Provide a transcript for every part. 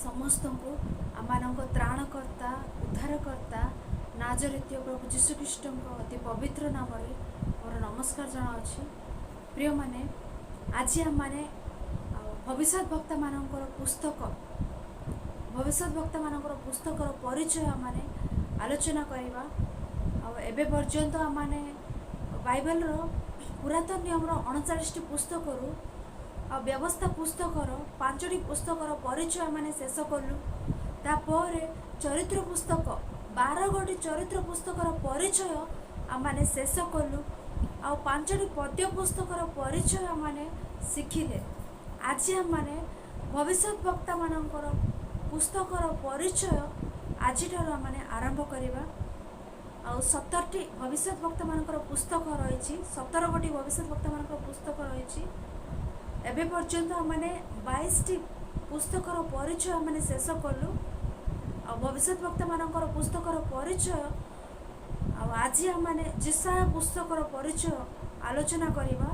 समस्त को आम त्राणकर्ता उद्धारकर्ता नाजरेत्य प्रभु जीशुख्रीष्ट अति पवित्र नाम मोर नमस्कार जनावि। प्रिय माने आज आम मैंने भविष्य वक्ता मानकर पुस्तकर परिचय आम आलोचना करवा। एबे पर्यंत आम बाइबल पुरातन नियम 39 पुस्तक व्यवस्था पुस्तकर 5टी पुस्तकर परिचय आम शेष कलु। तापर चरित्र पुस्तक 12 गोटी चरित्र पुस्तकर परिचय आम शेष कलु। 5टी पद्य पुस्तकर परिचय आम शिखिले। आज आम भविष्य वक्ता मानकर पुस्तकर परिचय आज आम आरंभ करवा। 17टी भविष्य वक्ता मानकर पुस्तक रही 17 गोटी भविष्य वक्ता मानकर पुस्तक रही। एबे पर्यंत मैंने 22टी पुस्तकर परिचय मैंने शेष कलु। भविष्य वक्ता मानकर पुस्तकर परिचय आज आम जिसाया पुस्तकर परिचय आलोचना करवा।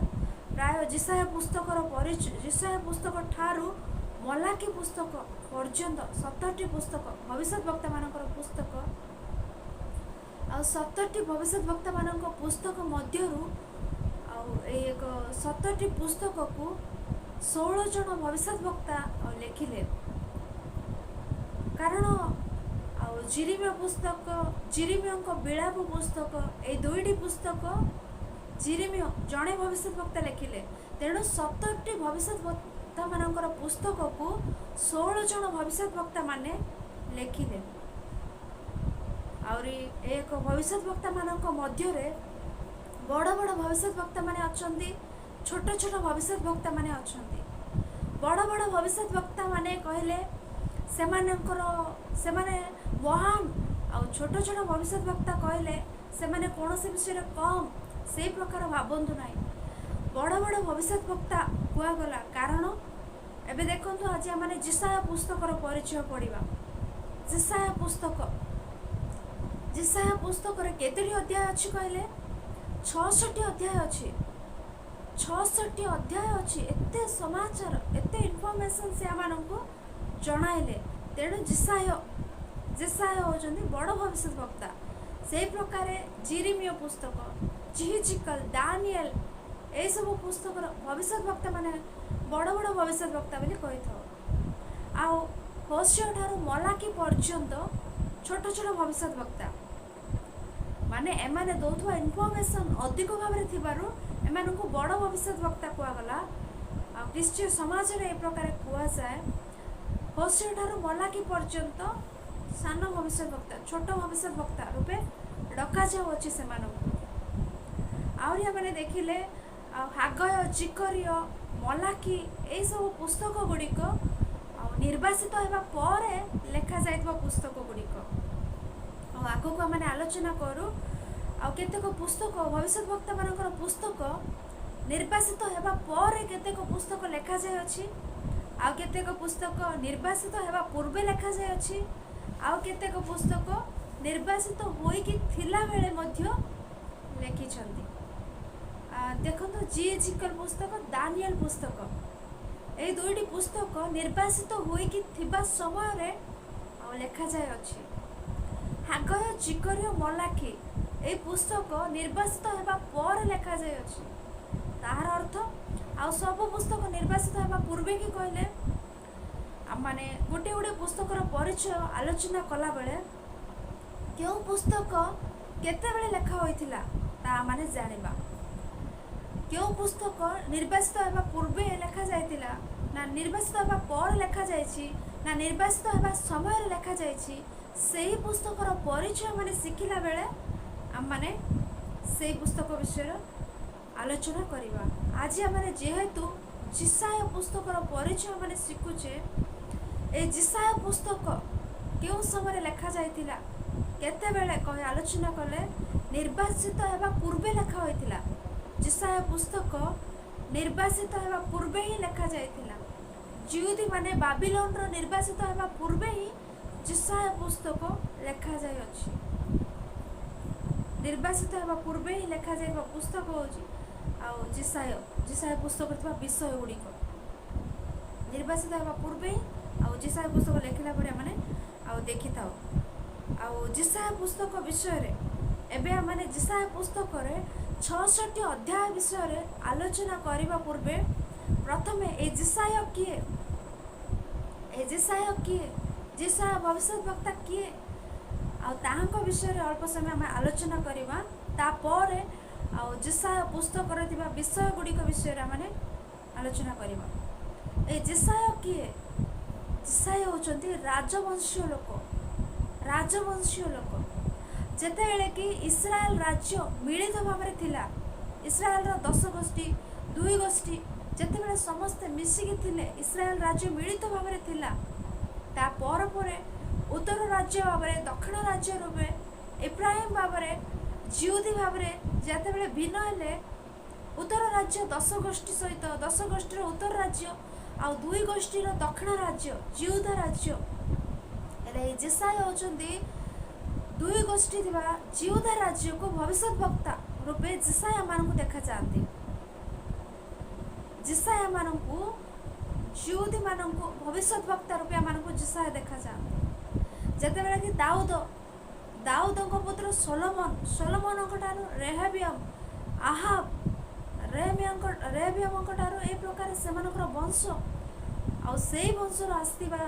प्राय जिसाया पुस्तकर परिचय जिसाया पुस्तक ठारू मलाकी पुस्तक पर्यंत 17टी पुस्तक भविष्य वक्ता मानकर पुस्तक 17टी भविष्य वक्ता मानक पुस्तक मध्यरु एक 17टी पुस्तक को 16 जन भविष्य वक्ता लिखिले। कारण जिरिमिया पुस्तक जिरिमिया विलाप पुस्तक ये दुईटी पुस्तक जिरिमिया जड़े भविष्य वक्ता लिखिले। तेणु 17टी भविष्य वक्ता मानकर पुस्तक को 16 जन भविष्य वक्ता माने लिखिले। आउरी एक भविष्य वक्ता मानक मध्य बड़ बड़ भविष्य वक्ता माने अछंती, छोट छोट भविष्य वक्ता माने अछंती। बड़ बड़ भविष्य वक्ता माने कहले सेमाने महान आ छोट छोट भविष्य वक्ता कहले सेमाने कौनसी विषय कम से प्रकार भावंतु ना। बड़ बड़ भविष्य वक्ता कुआगला कारण एबे देखंतु आज आम जिसाया पुस्तकर परिचय पढ़ा। जिसाया पुस्तक केतोटी अध्याय अच्छी कहले 66 अध्याय अच्छी। 66 अध्याय अच्छी। एते समाचार एते इनफॉरमेशन से आम जणाइले। तेणु जिसाया होचंदी बड़ भविष्य वक्ता। से प्रकार जिरिमिया पुस्तक जिहिजिकल दानिएल ए सब पुस्तक भविष्य वक्ता माने बड़ बड़ भविष्य वक्ता बोली कहि था। आ होशिया ठारू मलाकी पर्यंत छोट छोट भविष्य वक्ता माने एमाने दौथुवा इनफॉरमेशन अधिक भाव में थिबारु एमानकु बड़ भविष्य वक्ता कुआगला। क्रिश्चियन समाज रे ए प्रकार कुआ जाए। होशिया ठारू मलाकी पर्यंत सान भविष्य वक्ता छोट भविष्य वक्ता रूपे डका जाऊ अछि सेमानकु। आउरी माने देखिले हागय जिकरिय मलाकी ए सब पुस्तक गुड़िक निर्वासित होगा पर लेखा जाइतबा पुस्तक गुड़िक आगु को मैंने आलोचना करूँ। केतेक पुस्तक भविष्य वक्ता मानकर पुस्तक निर्वासित होगा पर केतेक पुस्तक लेखा जाय अछि। केतेक पुस्तक निर्वासित होगा पूर्वे लेखा जाय अछि। केतेक पुस्तक निर्वासित होइकि थिला बेले मध्य लेखिछंती। देखंतु जिहिजिकल पुस्तक दानिएल पुस्तक ए दुईटी पुस्तक निर्वासित होइकि थिबा समय रे लेखा जाय अछि। हागय जिकरिय मलाकी ए पुस्तक निर्वासित होगा पर लेखा जाय अछि। तार अर्थ सब पुस्तक निर्वासित होगा पूर्वे कि कहले माने गोटे गोटे पुस्तकर परिचय आलोचना कला बेले क्यों पुस्तक केते बेले लेखा होइथिला ता माने जानिबा। क्यों पुस्तक निर्वासित होगा पूर्वे लेखा जाइतिला ना निर्वासित होगा पर लेखा जाइछि ना निर्वासित होगा समय लेखा जाइछि। सेही पुस्तकर परिचय माने शिखिला बेले आम माने सेही पुस्तक विषय आलोचना करिबा। आज आमने जेहेतु जिसाया पुस्तकर परिचय माने शिखुचे ए जिसाया पुस्तक क्यों समय लेखा जाइतिला केते बेले कहे आलोचना कले निर्वासित होगा पूर्वे लेखा होइतिला। जिसाया पुस्तक निर्वासित होगा पूर्वे ही लेखा जाइतिला। जिहुदी माने बाबिलोन रो निर्वासित होगा पूर्वे ही जिसाया पुस्तक लेखा जाय अछि। निर्वासित होगा पूर्वे ही लेखा जाइबा पुस्तक होछि जिसाया पुस्तक विषय गुड़िक निर्वासित होगा पूर्वे ही जिसाया पुस्तक लेखिला परे माने आउ देखि थाओ आउ जिसाया पुस्तक विषय रे एबे माने जिसाया पुस्तक रे 66 अध्याय विषय रे आलोचना करिबा पूर्वे प्रथमे ए जिसाया किए जिसाया भविष्य वक्ता किए आ ताहांको विषय रे अल्प समय हम आलोचना करिबा तापर आउ जिसाया पुस्तक रे थिबा विषय गुडी को विषय रे माने आलोचना करिबा। ए जिसाया किए जिसाया होचंती राजवंशीय लोक जेते बेले कि इस्राएल राज्य मिलित भाव में थिला इस्राएल रो 10 गोष्ठी 2 गोष्ठी जेते बेले समस्त मिसिकी थिले इस्राएल राज्य मिलित भाव में थिला ता पर उत्तर राज्य भाव में दक्षिण राज्य रूपे इब्राहिम भाव में जिहुदी भाव में जेते बेले भिन्न हेले उत्तर राज्य 10 गोष्ठी सहित 10 गोष्ठी उत्तर राज्य आ 2 गोष्ठी दक्षिण राज्य जिहुदा राज्य एले जिसाया होचंदी 2 गोष्ठी थिबा जिहुदा राज्य को भविष्य वक्ता रूपे जिसाया मानकु देखा जाती जिसाया मानकु जिहुदी मानकु भविष्य वक्ता रूपे मानकु जिसाया देखा जाती जेते बेले कि दाऊदଙ୍କ पुत्र सोलोमन ठारू रेहबियम आहाब रेहबियम ठारू ए प्रकार सेमानकर वंश आ सेई वंशर आस्तिबा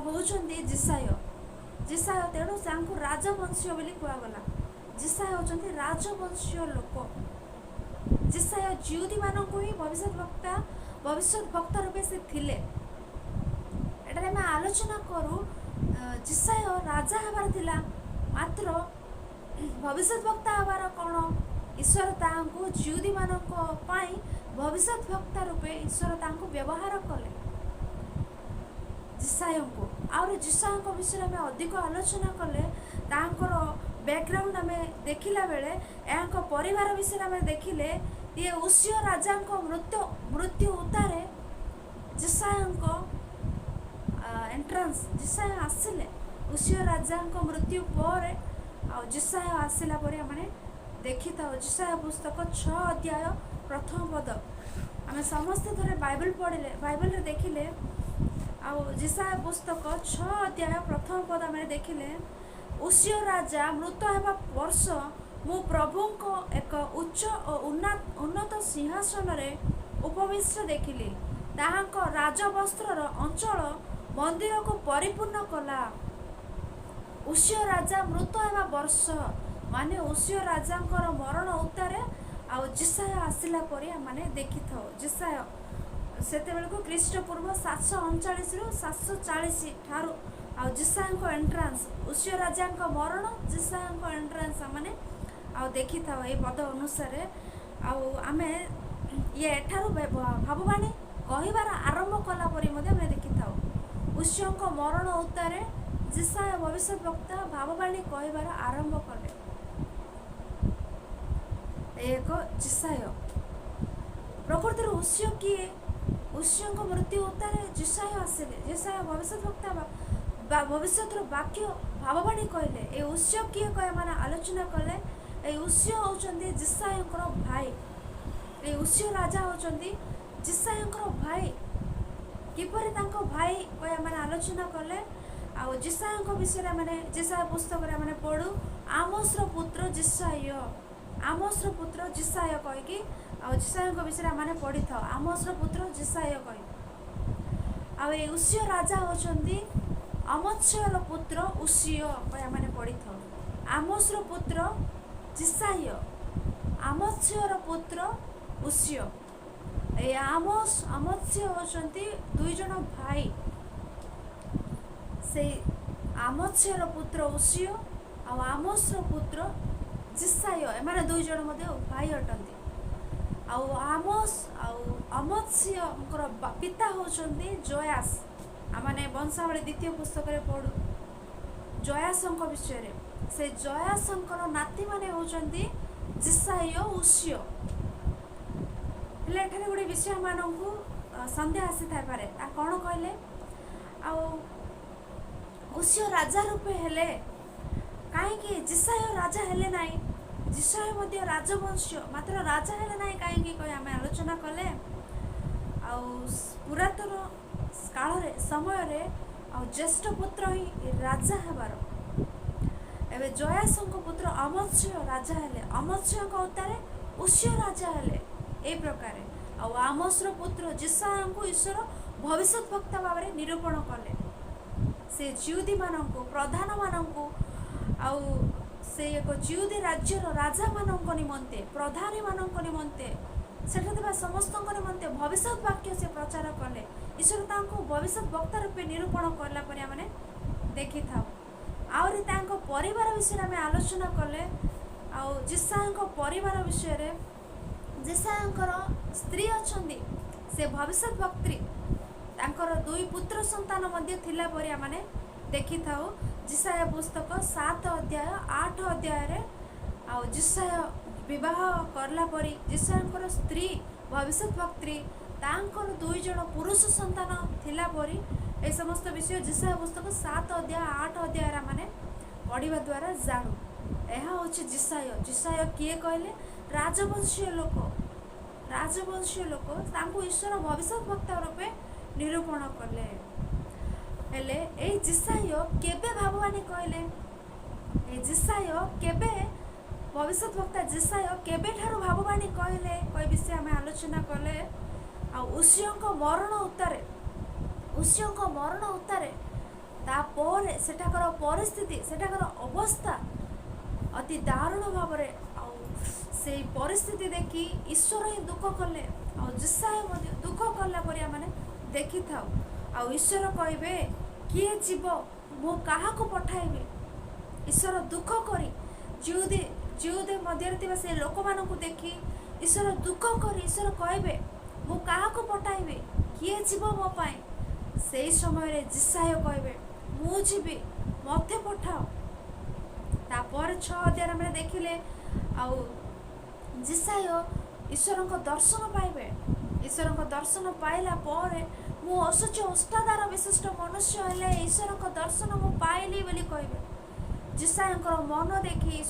होउचंदी जिसाया तेणु से राजवंशीय बोली कहगला जिसाया होचंदी राजवंशीय लोक जिसाया जिहुदी मानकु ही भविष्य वक्ता रूपे से थिले एटारे हम आलोचना करू जिसाया राजा हबार थिला मात्र भविष्य वक्ता हबार कौन ईश्वर तांको जिहुदी मानक पाई भविष्य वक्ता रूपे ईश्वर तांको व्यवहार कले जिसायको आउर जिसायको विषय में अधिक आलोचना कले तांकर बैकग्राउंड हमें देखिला बेले यांको परिवार विषय में देखिले ये उसिया राजा को मृत्यु उतारे जिसायको एंट्रेंस जिसाय आसिले उसिया राजा को मृत्यु पर आ जिसाय आसिला परे माने देखि था जिसाया पुस्तक 6 अध्याय प्रथम पद आम समस्त थरे बाइबल पढ़िले बाइबल रे देखिले आ जिसाया पुस्तक 6 अध्याय प्रथम पद आम देखिले उसिया राजा मृत हेबा वर्ष मु प्रभु को एक उच्च और उन्नत सिंहासन रे उपविष्ट देखिली ताहांको राजवस्त्र अंचल मंदिर को परिपूर्ण कला उसिया राजा मृत हेबा वर्ष माने उसिया राजा मरण उतारे आ जिसाया आसिला परे माने देखि थाओ जिसाया सेते बेल को ख्रीष्टपूर्व 739 रु 740 ठारू आ जिसाया एंट्रेंस उसिया राजा मरण जिसाया एंट्रेंस माने आ देखि थाओ ए पद अनुसार आ आमे ये एठारू भाववाणी कहिबार आरंभ कला परे मध्ये हम देखि थाओ उसिया मरण उतारे जिसाया भविष्य वक्ता भाववाणी कहिबार आरंभ कले एक जिसाय प्रकृति उसिया किए उसिया मृत्यु उतारे जिसाय आसिले जिसाया भविष्य वक्ता भविष्य वाक्य भाववाणी कहले ए उसिया किए कह माने आलोचना कले ए उसिया होचंदी जिसाय भाई ए उसिया राजा होचंदी जिसाय भाई किपरि तांको भाई कह माने आलोचना कले आ जिसाय विषय माने जिसाय पुस्तक रे माने पढु आमोसर पुत्र जिसाय आमोसर पुत्र जिसाय कह कि आ जिसाय विषय माने पढ़ी था आमोसर पुत्र जिसाय कह आ ए उसिया राजा होचंदी अमत्स्यर पुत्र उसिया कह माने पढ़ी था आमोसर पुत्र जिसाय अमत्स्यर पुत्र उसिया ए अमत्स्य होचंदी 2 जन भाई से आमोत्स्यर पुत्र उसिया आ आमोसर पुत्र जिसाय एमाने 2 जन मध्ये भाई अटंती आमोस अमत्स्य पिता होचंदी जोयास आमाने वंशावली द्वितीय पुस्तक रे पढु जोयास विषय रे से जोयास नाती माने होचंदी जिसाय उसिया हेले एठारे गोटे विषय मानकु संदेह आसी थाई पारे आ कोन कहले आ उसिया राजा रूपे हेले कहीं जिसाय राजा हेले नाई जिसाय मध्य राजवंशीय मात्र राजा हेले नाई कहीं कह आम आलोचना कले पुरातन काल रे समय रे ଆଉ ज्येष्ठ पुत्र ही राजा हेबार एबे जयासंक पुत्र अमत्स्य राजा हेले अमत्स्य उत्तारे उष्य राजा हेले ए प्रकार आउ आमोसर पुत्र जिसाया को ईश्वर भविष्य वक्ता भाव में निरूपण कले से जिहुदी मानक प्रधान मानक आउ से एक जिहुदी राज्यर राजा मानक निमंते प्रधानी मानक निमंते सेठा समस्त निमंते भविष्य वाक्य से प्रचार कले ईश्वर तांको भविष्य वक्ता रूपे निरूपण करला पर आमे देखि थाउ आउरी तांको परिवार विषय में आलोचना कले आउ जिसाया परिवार विषय जिसाया स्त्री अच्छी से भविष्य वक्त्री तांकर 2 पुत्र संतान मध्य थिला परि आमे देखि थाउ जिसाया पुस्तक 7 अध्याय 8 अध्याय रे आउ जिसाया विवाह करला परि जिसाया स्त्री भविष्य वक्त्री तांकर 2 जण पुरुष संतान थिला परि ए समस्त विषय जिसाया पुस्तक 7 अध्याय 8 अध्याय रे माने पढ़िबा द्वारा जानू एहा होछि जिसाया किए कहले राजवंशीय लोक तांको ईश्वर भविष्य वक्ता रूपे निरूपण कले हेले ए जिसाया केबे भाववानी कहले ए जिसाया केबे भविष्य वक्ता जिसाया केबे ठारू भाववानी कहले कोई विषय आमे आलोचना कले आ उसियंको मरण उतारे तापर सेठाकर परिस्थिति सेठाकर अवस्था अति दारुण भाव से परिस्थिति देखी ईश्वर ही दुख कले जिसाया दुख कला पर मैंने देखि था ईश्वर कहे किए जीव मु क्या पठाइबे ईश्वर दुख करी जिउदे मध्य से लोक मान देखी ईश्वर दुख करी ईश्वर कहे मु क्या पठाइबे किए जीव मो पाए से समय जिसाया कहे मु जीवी मते पठाओ तापर 6 अध्याय में देखिले आउ जिसाया ईश्वर दर्शन पाइबे ईश्वर दर्शन पाइला पर मु असुच अष्टाधार विशिष्ट मनुष्य हेले ईश्वर दर्शन मु पाइली बोली कहबे जिसाया मन देखी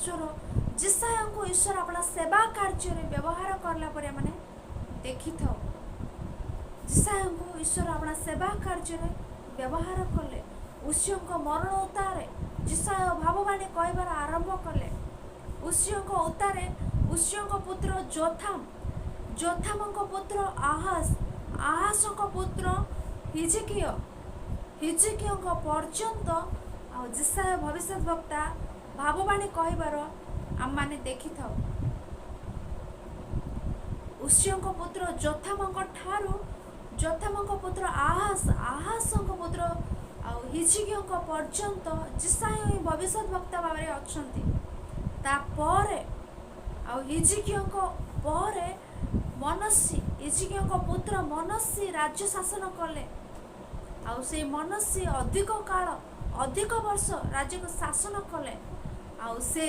जिसाया को ईश्वर अपना सेवा कार्य रे व्यवहार करला पर माने देखि था जिसाया को ईश्वर अपना सेवा कार्य रे व्यवहार कले उष्यंक मरण उतारे जिसाया भाववाणी कहबार आरंभ कले उष्यंक उतारे उष्यंक पुत्र जोथाम पुत्र आहास पुत्र हिजकिय पर्यंत आ जिसाया भविष्य वक्ता भाववाणी कहबार आम माने देखि था उष्यंक पुत्र जोथाम पुत्र आहास पुत्र हिजकिय पर्यंत जिसाया ही भविष्य वक्ता भाव अच्छी तापर हिजकिय हिजकिय पुत्र मनस्सी राज्य शासन कले से मनस्सी अधिक वर्ष राज्य को शासन कले से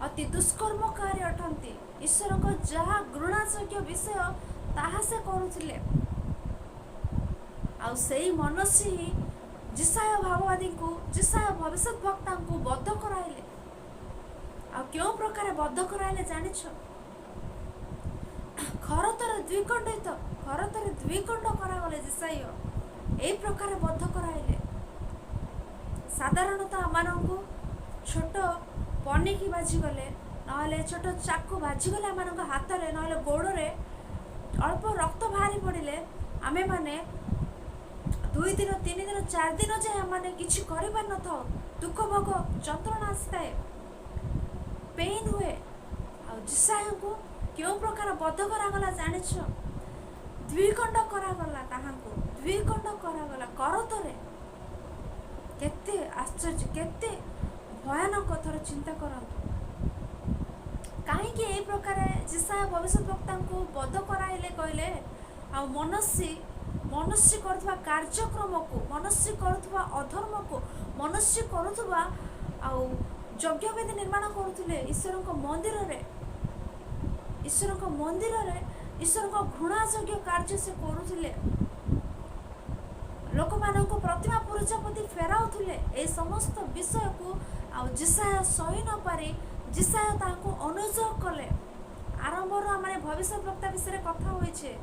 अति दुष्कर्मकारी अटंती ईश्वर को जहाँ घृणायोग्य विषय ताहा से करुले से मनस्सी जिसाया भाववादी को जिसाया भविष्य वक्ता को बद्ध कराइले क्यों प्रकार बद्ध कराइले जानिछ खरतर द्विखंड करागले जिसाया ए प्रकार बद्ध कराइले साधारणतः आमानंकु छोट पनिकी बाजी गले नहले छोट चाकू बाजी गले आमानंक हाथ रे नहले गोड़ रे अल्प रक्त बाहरी पड़िले आमे माने 2 दिन 3 दिन 4 दिन जाए मैंने किसी कर दुख भोग जंत्रणा आसताए पेन हुए जिसाया को क्यों प्रकार बद्ध करागला जानिछ द्विखंड करागला द्विखंड करागला करतरे केते आश्चर्य केते भयानक थर चिंता करंतु कहीं प्रकार जिसाया भविष्य वक्ता को बद्ध कराइले कहले आ मनुष्य करुवा कार्यक्रम को मनुष्य करुवा अधर्म को मनुष्य करुवा यज्ञ वेदी निर्माण करुले ईश्वर मंदिर रे ईश्वर घृणायोग्य कार्य से करुले लोक मान प्रतिमा प्रजापति फेराउले ए समस्त विषय को जिसाया सही न पारी जिसाया अनुरोध कले आरंभ आम भविष्य वक्ता विषय कथा होइछे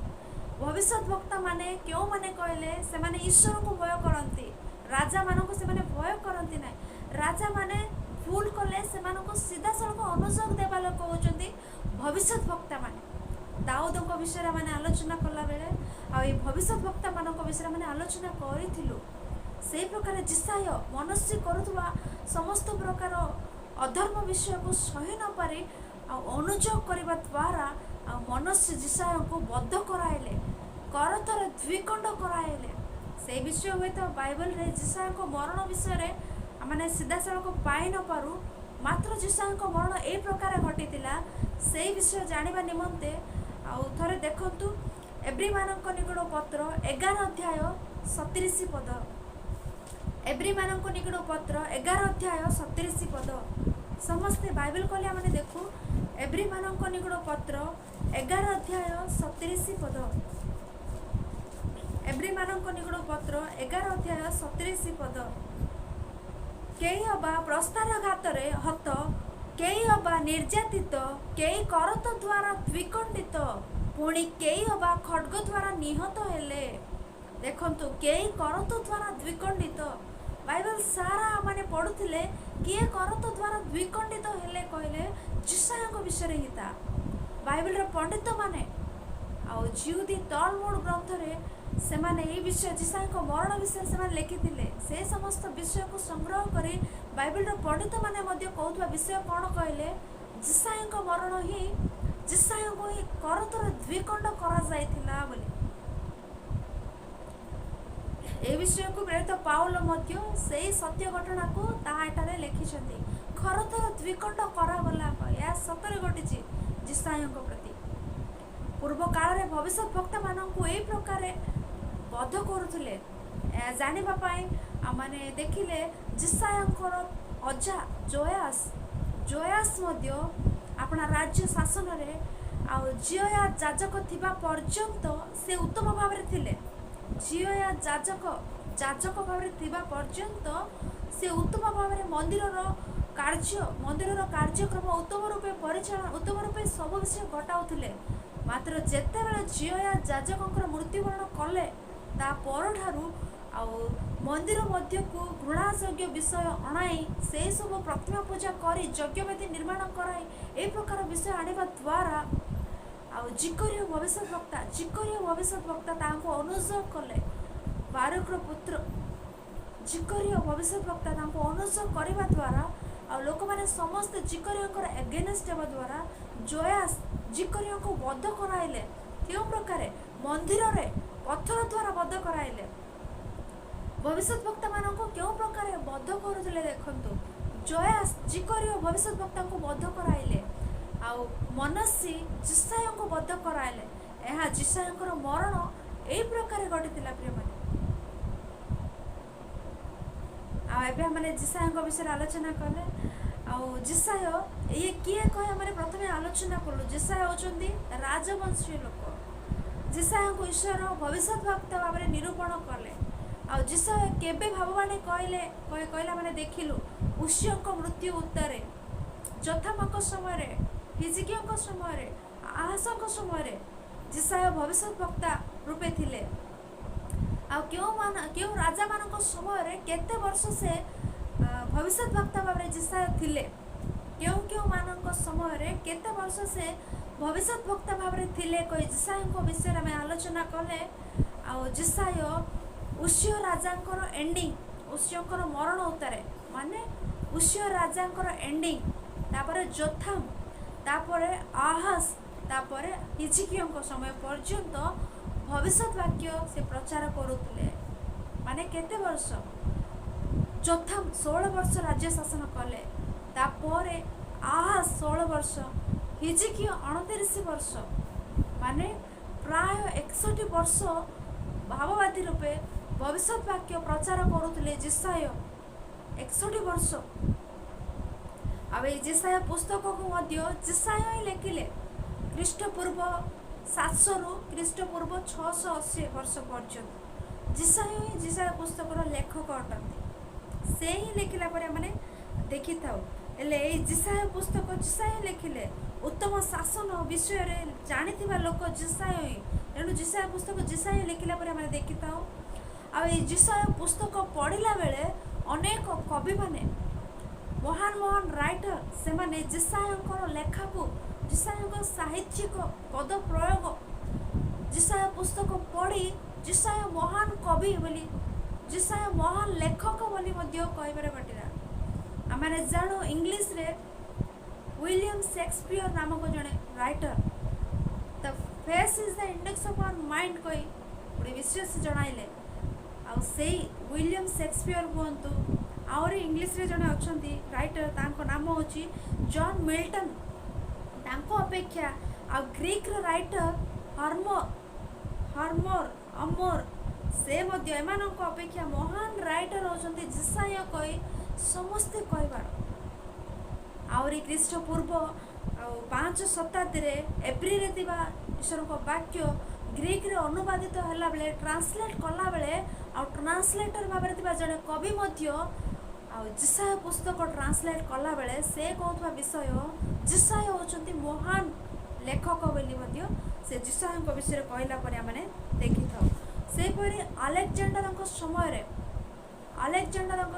भविष्य वक्ता माने क्यों माने कहले से माने ईश्वर को भय करती राजा मानक से भय करती ना। राजा माने भूल कले से सीधा सड़क अनुयोग देवा लोक होती भविष्य वक्ता माने। दाऊद विषय मैंने आलोचना कला बेले आई भविष्य वक्ता मान विषय मैंने आलोचना करूँ। से प्रकार जिसाय मनुष्य करुवा समस्त प्रकार अधर्म विषय को सही न पारि अनुयोग करने द्वारा मनुष्य जिसाय को बद्ध कराइले करतर द्विखंड कराइले। से विषय हुए तो बाइबल रे जिसाय को मरण विषय मैंने सीधा सड़क पाई न पारू मात्र जिसाय को मरण ए प्रकार घटी से विषय जानवा निमंते आउ थरे देखंतु एब्री मानक निकट पत्र 11 अध्याय 37 पद। एब्री मानक निकट पत्र 11 अध्याय 37 पद। समस्ते बाइबल कलिया माने देखू एब्री मानक निकट पत्र 11 अध्याय 37 पद। एब्री मानक निकट पत्र 11 अध्याय 37 पद। केई अबा प्रस्तारघात हत केई अबा निर्यातित केई करत द्वारा द्विखंडित पुणी केई अबा खड्ग द्वारा निहत हेले। देखंतु केई करत द्वारा द्विखंडित बाइबल सारा माने पढ़ुथिले किए करत द्वारा द्विखंडित हेले कहले जिसाय विषय ही था। बाइबल रे पंडित माने आउ जिहुदी तलमुड ग्रंथ रे से माने ए विषय जिसाय मरण विषय से माने लिखिथिले। से समस्त विषय को संग्रह करी बाइबल रे पंडित माने मध्य कहउथवा विषय कोन कहले जिसाय मरण ही जिसाय को ही करतर द्विखंड करा जायथिला बोली। ए विषय को प्रेरित पाउल मध्य से सत्य घटना को ताहाटारे लिखिछन्ती करतर द्विखंड करा गला या सतरे घटिछि जिसाय प्रति। पूर्व काल रे भविष्य वक्ता मानकु ए प्रकार बध करुथिले जानिबा पाई माने देखिले जिसायंकर अजा जोयास मध्य अपना राज्य शासन रे आ जिया जाजक थिबा पर्यंत से उत्तम भाव रे थिले। जिया जाजक भाव रे थिबा पर्यंत से उत्तम भाव रे मंदिर कार्यक्रम उत्तम रूपे परिचालन उत्तम रूपे सब विषय घटाउथिले। मात्र जेते बेले जिया जाजकंकर मृत्युवरण कले ता पर ठारू मंदिर मध्य को घृणायोग्य विषय अणाई से सब प्रतिमा पूजा करी यज्ञवेदी निर्माण कराई ए प्रकार विषय आनिबा द्वारा जिकरिय भविष्य वक्ता तांको अनुयोग कले। बारकर पुत्र जिकरिय भविष्य वक्ता तांको अनुयोग करबा द्वारा लोक माने समस्त जिकरियकर एगेनेस्ट हेबा द्वारा जोयास जिकरिय को बद्ध कराइले। क्यों प्रकार मंदिर रे पत्थर द्वारा बद्ध कराइले। भविष्य वक्ता मान को क्यों प्रकार बद्ध करुले देखंतु जोयास जिकरिय भविष्य वक्ता को बद्ध कराइले आउ मनसी जिसाय को बद्ध कराइले। यह जिसाय मरण ए प्रकार घटिथिला प्रिय माने। एबे हमने जिसाय विषय आलोचना कले आउ जिसाय ये किए कहे हमने प्रथमे आलोचना कलु। जिसाय होचंदी राजवंशी लोक। जिसाय को ईश्वर भविष्य वक्ता भाव में निरूपण कले आउ जिसाय केबे भाववाणी कहला माने देखिलु उशियक मृत्यु उत्तरे जोथामक समय हिजकियक समय आहसक समय जिसाय भविष्य वक्ता रूपे थिले। क्यों राजा मान समय केते वर्ष से भविष्य वक्ता भाव जिसाय थिले। क्यों मान समय केते वर्ष से भविष्य वक्ता भाव थिले कही जिसाय विषय में आलोचना कले जिसाय उशिय राजांकर एंडिंग उशियकर मरण उत्तरे माने उशिय राजांकर एंडिंग तापर जोथाम तापर आहस तापर हिजकियक समय पर्यंत भविष्य वाक्य से प्रचार करुले। माने केते वर्ष जोथाम 16 वर्ष राज्य शासन कले तापर आहस 16 वर्ष हिजकिय 29 वर्ष माने प्राय 61 वर्ष भाववादी रूपे भविष्य वाक्य प्रचार करुले जिसाय 61 वर्ष। अब जिसाय पुस्तक को मध्य जिसाय लिखिले ख्रीष्टपूर्व 700 रु ख्रीष्टपूर्व 680 वर्ष पर्यंत जिसाय पुस्तक लेखक अटंती से ही लिखिला पर माने देखि थाउ एले ए जिसाय पुस्तक जिसाय लिखिले उत्तम शासन विषय रे जानिथिबा लोक जिसाय तेणु जिसाय पुस्तक जिसाय लिखिला पर माने देखि थाउ आ जिसाय पुस्तक पढ़ला बेले अनेक कवि माने महान महान राइटर से माने जिसायंकर लेखा को जिसायंकर साहित्यिक पद प्रयोग जिसाय पुस्तक पढ़ी जिसाय महान कवि बोली जिसाय महान लेखक बोली मध्य कहबार घटिला। आम जाणु इंग्लिश रे विलियम शेक्सपियर नामक जड़े writer the face is the index of our mind कही गोटे विशेष जणाइले से विलियम शेक्सपियर कहतु आउरी इंग्लिश रे जड़े अच्छा राइटर तांको नाम होची जॉन मिल्टन तांको अपेक्षा आ ग्रीक राइटर हर्मर अमर से मध्य एमानक अपेक्षा महान राइटर होचंती जिसाय कही समस्ते कहबार आउरी ख्रीष्टपूर्व 5 शताब्दी रे एप्रिल ईश्वर वाक्य ग्रीक रे अनुवादित होला बेले ट्रांसलेट कला बेले आ ट्रांसलेटर भाव में जड़े कवि जिसाय पुस्तक ट्रांसलेट कला बेले से कहथवा विषय जिसाय होचंती महान लेखक बोली से जिसाय विषय कहला पर आमने देखि थाउ सेपरी आलेक्जेंडर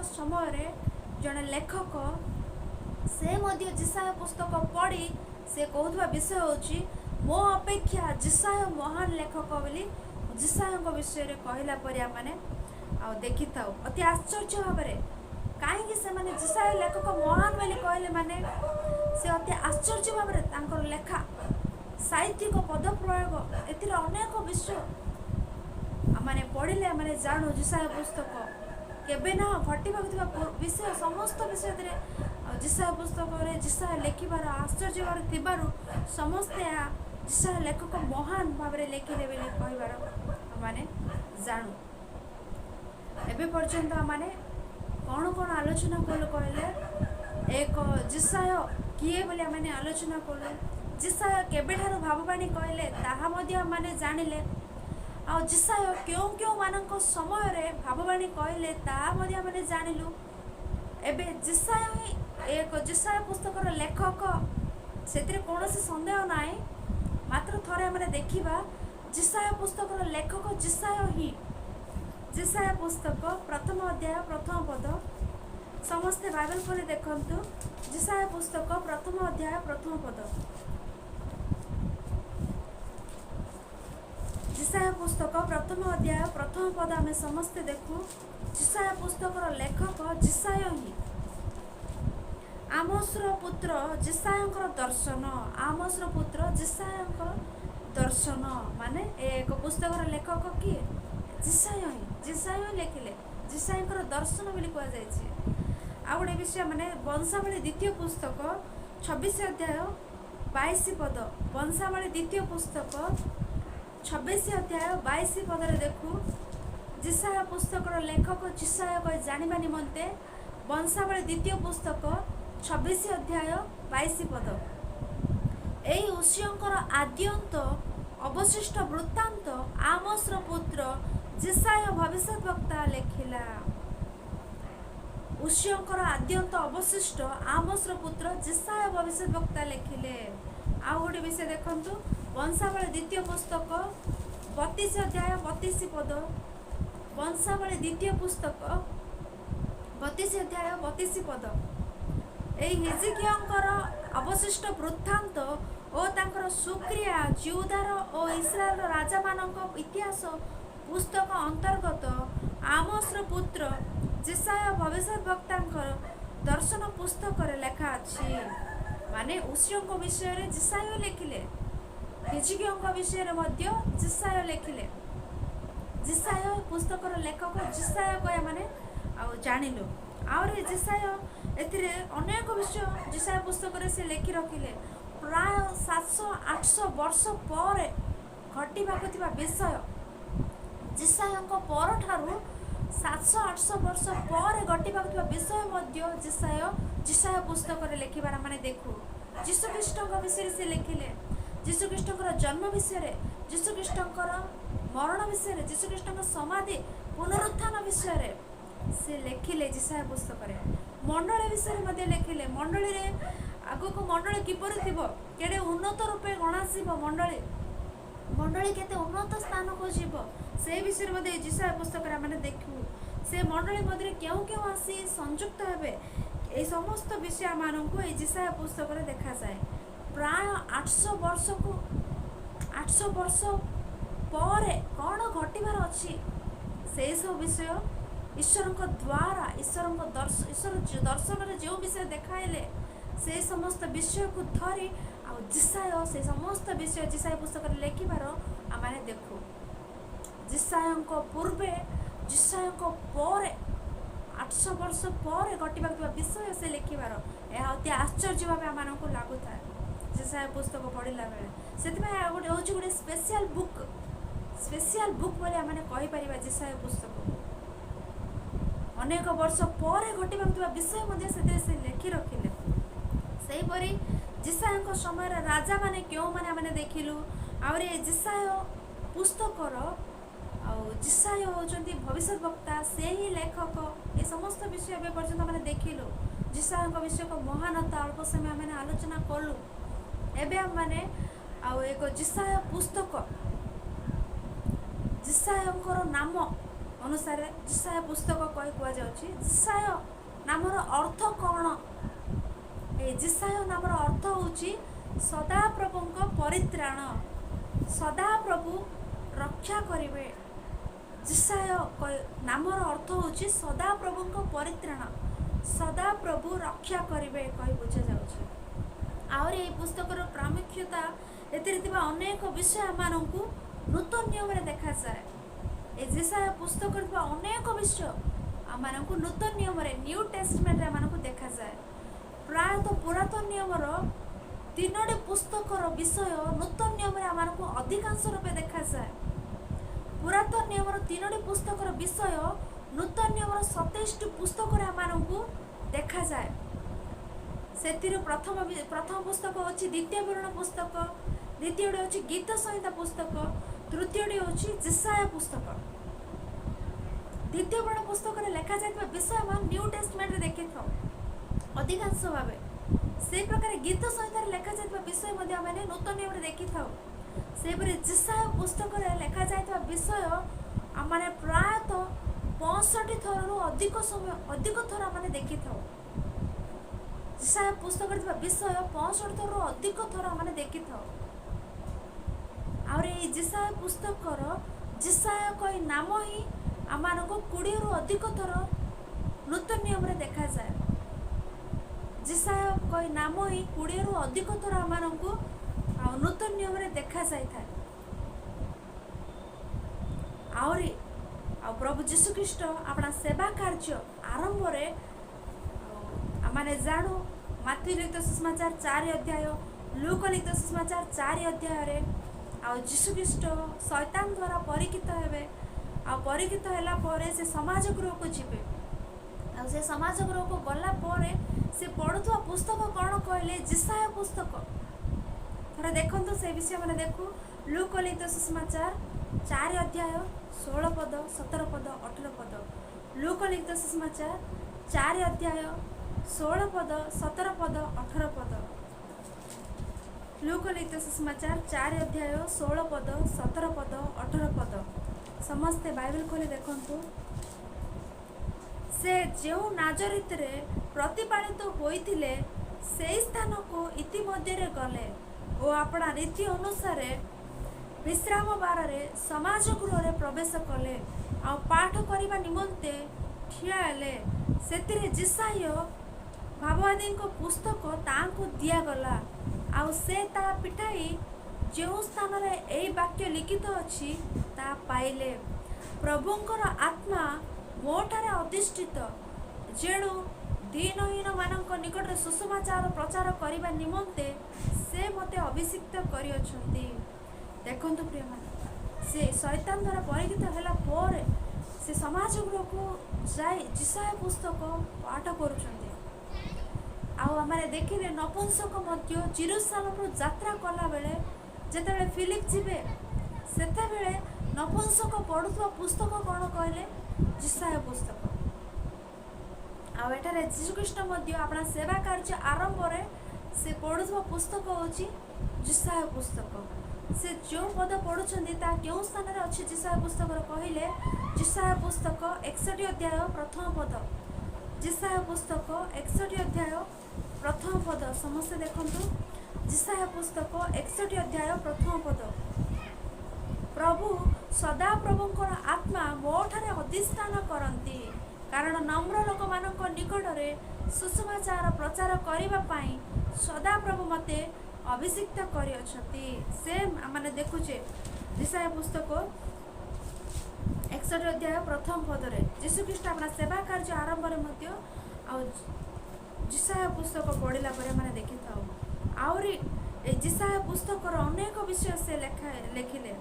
समय जड़े लेखक से मध्य जिसाय पुस्तक पढ़ी से कहथवा विषय होची मो अपेक्षा जिसाय महान लेखक बोली जिसाय विषय कहला पर आमने देखि थाउ अति आश्चर्य भाव कहीं से माने जिसाय लेखक महान बोली कहले माने से अति आश्चर्य भाव लेखा साहित्यिक पद प्रयोग एतिर अनेक विषय आमने पढ़िले आमने जाणु जिसाय पुस्तक केबे ना घटवा विषय समस्त विषय जिसाय पुस्तक जिसाय लेखिबार आश्चर्य थिबारु समस्ते जिसाय लेखक महान भाव लेखिले बोली कहबार आमने जाणु एबे पर्यंत आमने कौन कौन आलोचना कलु कहले एक जिसाय किए बोली आमने आलोचना कलु जिसाय केबेठारु भाववाणी कहले ताहा मध्य आमने जानिले आ जिसाय क्यों क्यों मानक समय रे भाववाणी कहले ताहा मध्य आमने जानिलु एबे जिसाय एक जिसाय पुस्तकर लेखक सेतिरे कोनोसी संदेह नाई मात्र थरे आमने देखिबा जिसाय पुस्तकर लेखक जिसाय ही जिसाय पुस्तक प्रथम अध्याय प्रथम पद समस्ते बाइबल खोली देखंतु जिसाय पुस्तक प्रथम अध्याय प्रथम पद जिसाय पुस्तक प्रथम अध्याय प्रथम पद आम समस्ते देखू जिसाय पुस्तकर लेखक जिसाय ही आमोसर पुत्र जिसायंकर दर्शन आमोसर पुत्र जिसायंकर दर्शन माने एक पुस्तकर लेखक किए जिसाय लेखिले जिसायंकर दर्शन बोली कह जाए आ गोटे विषय माने वंशावली द्वितीय पुस्तक 26 अध्याय 22 पद वंशावली द्वितीय पुस्तक 26 अध्याय 22 पदरे देखू जिसाय पुस्तकर लेखक जिसाय कह जानिबा निमंते वंशावली द्वितीय पुस्तक 26 अध्याय 22 पद एई उसियंकर आद्यंत अवशिष्ट वृत्तांत आमोसर पुत्र जिसाय भविष्य वक्ता लेखिला उसियंकर आद्यंत अवशिष्ट आमोसर पुत्र जिसाय भविष्य वक्ता लेखिले आ गोटे विषय देखंतु वंशावली द्वितीय पुस्तक 32 अध्याय 32 पद वंशावली द्वितीय पुस्तक 32 अध्याय 32 पद एई हिजकियांकर अवशिष्ट वृत्तांत और तांकर सुक्रिया जिउदार और इस्राएल राजा मानक इतिहास पुस्तक अंतर्गत आमोसर पुत्र जिसाय भविष्य वक्तांकर दर्शन पुस्तक लेखा अच्छी माने उसियों विषय रे जिसाय लेखिले हिजकियों विषय रे जिसाय लेखिले जिसाय पुस्तकर लेखक जिसाय कह माने जानिलु आउरे जिसाय एथिरे अनेक विषय जिसाय पुस्तक रे से लेखि रखिले प्राय 700-800 वर्ष पर घटिबाक थिबा विषय जिसायंक पर ठारू 700-800 वर्ष पर घटिबाक थिबा विषय मध्य जिसाय पुस्तक रे लेखिबार माने देखू जीशुख्रीष्टଙ୍କ विषय से लेखिले जीशुख्रीष्टଙ୍କର जन्म विषय जीशुख्रीष्टଙ୍କର मरण विषय जीशुख्रीष्टଙ୍କ समाधि पुनरुत्थान विषय से लेखिले जिसाय पुस्तक रे मंडली विषय मध्य लेखिले मंडली रे आगो को मंडली किपरि थिबो केडे उन्नत रूपे गणासिबो मंडली मंडली केते उन्नत स्थान को जीव से विषय में जिसाया पुस्तक आम देखू से मंडली मध्य क्यों क्यों आसी संयुक्त हे ये समस्त विषय मानक ये जिसाया पुस्तक देखा जाए। प्राय 800 वर्ष को 800 वर्ष पर कौन घटबार अच्छी से सब विषय ईश्वर द्वारा ईश्वर दर्शन में जो विषय देखाइले से समस्त विषय को धरी जिसाय से समस्त विषय जिसाय पुस्तक लेखिबार आम देखू। जिसाय पूर्वे जिसाय पर 800 वर्ष पर घटवा विषय से लिखिबार यह अति आश्चर्य भाव आम लगू था जिसाय पुस्तक पढ़ला बेले से गोटे हूँ गोटे स्पेशल बुक बोली आम कहीपर जिसाय पुस्तक अनेक वर्ष पर घटवा विषय से लिखि रखिले। सेहीपरि जिसाय समय राजा माने क्यों माने आम देखिलु आउरी जिसाय पुस्तकर जिसाय होचंती भविष्य वक्ता से ही लेखक ये समस्त विषय ए पर्यंत मैंने देखिलु जिसाय विषय को महानता अल्प समय आम आलोचना कलु। एबे आम माने एक जिसाय पुस्तक जिसाय नाम अनुसार जिसाय पुस्तक कही कह जिसाय नामर अर्थ कौन ए जिसाय नामर अर्थ होची सदाप्रभु परित्राण सदाप्रभु रक्षा करिवे। जिसाय नामर अर्थ होची सदाप्रभु परित्राण सदाप्रभु रक्षा करिवे कही बुझा जाउछि। आउर ए पुस्तकर प्रामुख्यता एतिरे अनेक विषय मानकु नूतन नियम रे देखा जाए। ए जिसाय पुस्तक अनेक विषय आमको नूतन नियम न्यू टेस्टमेंट आमको देखा जाए। प्रायतः पुरातन नियमर 3टी पुस्तकर विषय नूतन नियम आमको अधिकांश रूपे देखा जाए। पुरातन नियमर 3टी पुस्तकर विषय नूतन नियमर 27टी पुस्तक आमको देखा जाए। से प्रथम पुस्तक अच्छी द्वितीय विवरण पुस्तक द्वितीय अच्छी गीत संहिता पुस्तक तृतीय हूँ जिसाय पुस्तक। द्वितीय विवरण पुस्तक लेखा जाए विषय न्यू टेस्टमेंट देखी था अधिकांश भाव से प्रकार गीत संहितार लेखा जाए विषय नूतन नियम देखी था। से जिसाय पुस्तक लेखा जाए विषय आम प्रायतः 65 थर अधिक समय अधिक थर आम देखी था। जिसाय पुस्तक विषय 65 थर अधिक थर आम देखी था। और ये जिसाय पुस्तकर जिसाय कोई नाम ही आम 20 रु अधिक थर नूतन नियम रे देखा जाए। जिसाय कोई नाम ही 20 रु अधिक थर आम नूतन नियम रे देखा जाए। आउरी प्रभु जीशु ख्रीष्ट अपना सेवा कार्य आरंभ रे आमाने जाणु माथ्यू लिखित सुसमाचार 4 अध्याय लूका लिखित सुसमाचार 4 अध्याय रे जीशु ख्रीष्ट शैतान द्वारा परीक्षित हेबे परीक्षित हैला परे से समाज गृह को जीवे से समाज गृह को गला परे से पढ़ुवा पुस्तक कौन कहले जिसाय पुस्तक थोड़ा देखो से विषय मैंने देखू लूका लिखित सुसमाचार 4 अध्याय 16 पद 17 पद 18 पद लूका लिखित सुसमाचार 4 अध्याय 16 पद 17 पद 18 पद लूका लिखित सुसमाचार 4 अध्याय 16 पद 17 पद 18 पद समस्ते बाइबल खोली देखंतु। से जो नाजरित रे प्रतिपालित होइथिले से स्थान को इतिमध्य रे गले और अपना रीति अनुसार विश्राम बार रे समाज गृह रे प्रवेश कले आ पाठ करने निमंते ठिया हेले सेतिरे जिसाय भाववादी पुस्तक तांको दिया गला आ से ता पिटाई जो स्थान रे एई वाक्य लिखित अछि ता पाइले प्रभुंकर आत्मा मोठारे अधिष्ठित जेणु दीनहीन मानक निकट सुसमाचार प्रचार करने निमंते से मते अभिषिक्त करियछंती। देखंतु प्रिय मान से शैतान द्वारा परीक्षित होला पर से समाज गृह को जाई जिसाय पुस्तक पाठ करुछंती। आउ आमारे देखिले नपुंसक मध्य जेरूसालेम यात्रा कला बेले जेतेबेले फिलिप जीवे सेते बेले नपुंसक पढ़ुवा पुस्तक कौन कहले जिसाय पुस्तक। आउ एठारे जीशुख्रीष्ट मध्य अपना सेवा कार्य आरंभ रे से पढ़ुवा पुस्तक होची जिसाय पुस्तक। से जो पद पढ़ुଛନ୍ତି ता क्यों स्थान रे अछि जिसाया पुस्तक कहले जिसाया पुस्तक 61 अध्याय प्रथम पद जिसाया पुस्तक 61 अध्याय प्रथम पद समस्त देखंतु जिसाया पुस्तक 61 अध्याय प्रथम पद प्रभु सदा प्रभुंकर आत्मा मोठारे अधिष्ठान करती कारण नम्र लोक मानक निकट में सुसमाचार प्रचार करने पाई सदा प्रभु मते अभिषिक्त करियछति से माने देखुचे जिसाया पुस्तक 61 अध्याय प्रथम पदरे जीशुख्रीष्ट अपना सेवा कार्य आरंभ रे आ जिसाया पुस्तक पढ़ला माने देखि था आउरी जिसाया पुस्तक अनेक विषय से लिखिले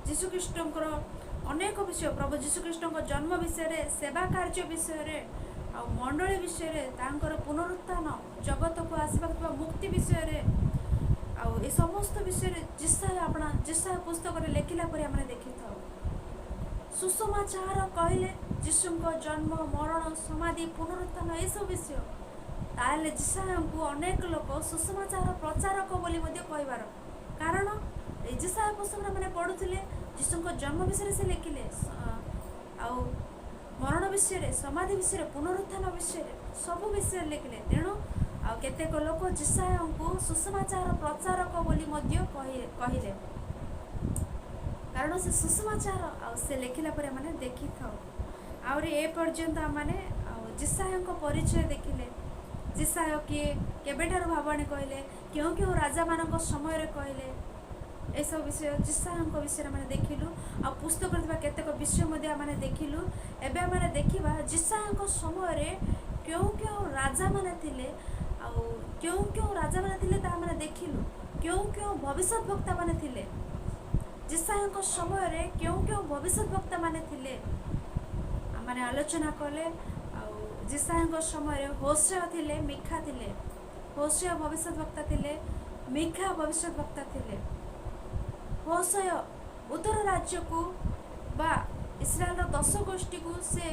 जीशुख्रीष्टर अनेक विषय प्रभु जीशुख्रीष्ट जन्म विषय सेवा कार्य विषय आ मंडली विषय पुनरुत्थान जगत को आसवा मुक्ति विषय आ समस्त विषय जिसाया पुस्तक लिखिला देखि था सुसमाचार कहले जीशु जन्म मरण समाधि पुनरुत्थान ये सब विषय ताले जिसाया को अनेक लोक सुसमाचार प्रचारक बोली कहबार कारण जिसाया पुस्तक मैंने पढ़ुले जीशु जन्म विषय से लिखिले आउ मरण विषय समाधि विषय पुनरुत्थान विषय सब विषय लिखिले तेणु आ केतेक लोक जिसाया को सुसमाचार प्रचारक बोली कहले कारण से सुसमाचार आ से लिखिला पर माने देखि थाउ आउरी ए पर्यंत माने जिसाया परिचय देखिले जिसाया किए केबेठार भावाणी कहले क्यों क्यों राजा मानक समय रे कहले ए सब विषय जिसाया विषय माने देखिलु आ पुस्तक केतेक विषय मध्ये माने देखिलु एबे माने देखिबा जिसाया समय रे क्यों क्यों राजा माने थिले आ क्यों क्यों राजा माने थिले ता माने देखिलु क्यों क्यों भविष्य वक्ता माने थिले जिसाया समय रे क्यों क्यों भविष्य वक्ता माने थिले माने आलोचना कले जिसाया समय रे होशेया थिले मिखा थिले होशेया भविष्य वक्ता थिले मिखा भविष्य वक्ता थिले होशेया उत्तर राज्य को बा इस्राएल 10 गोष्ठी को से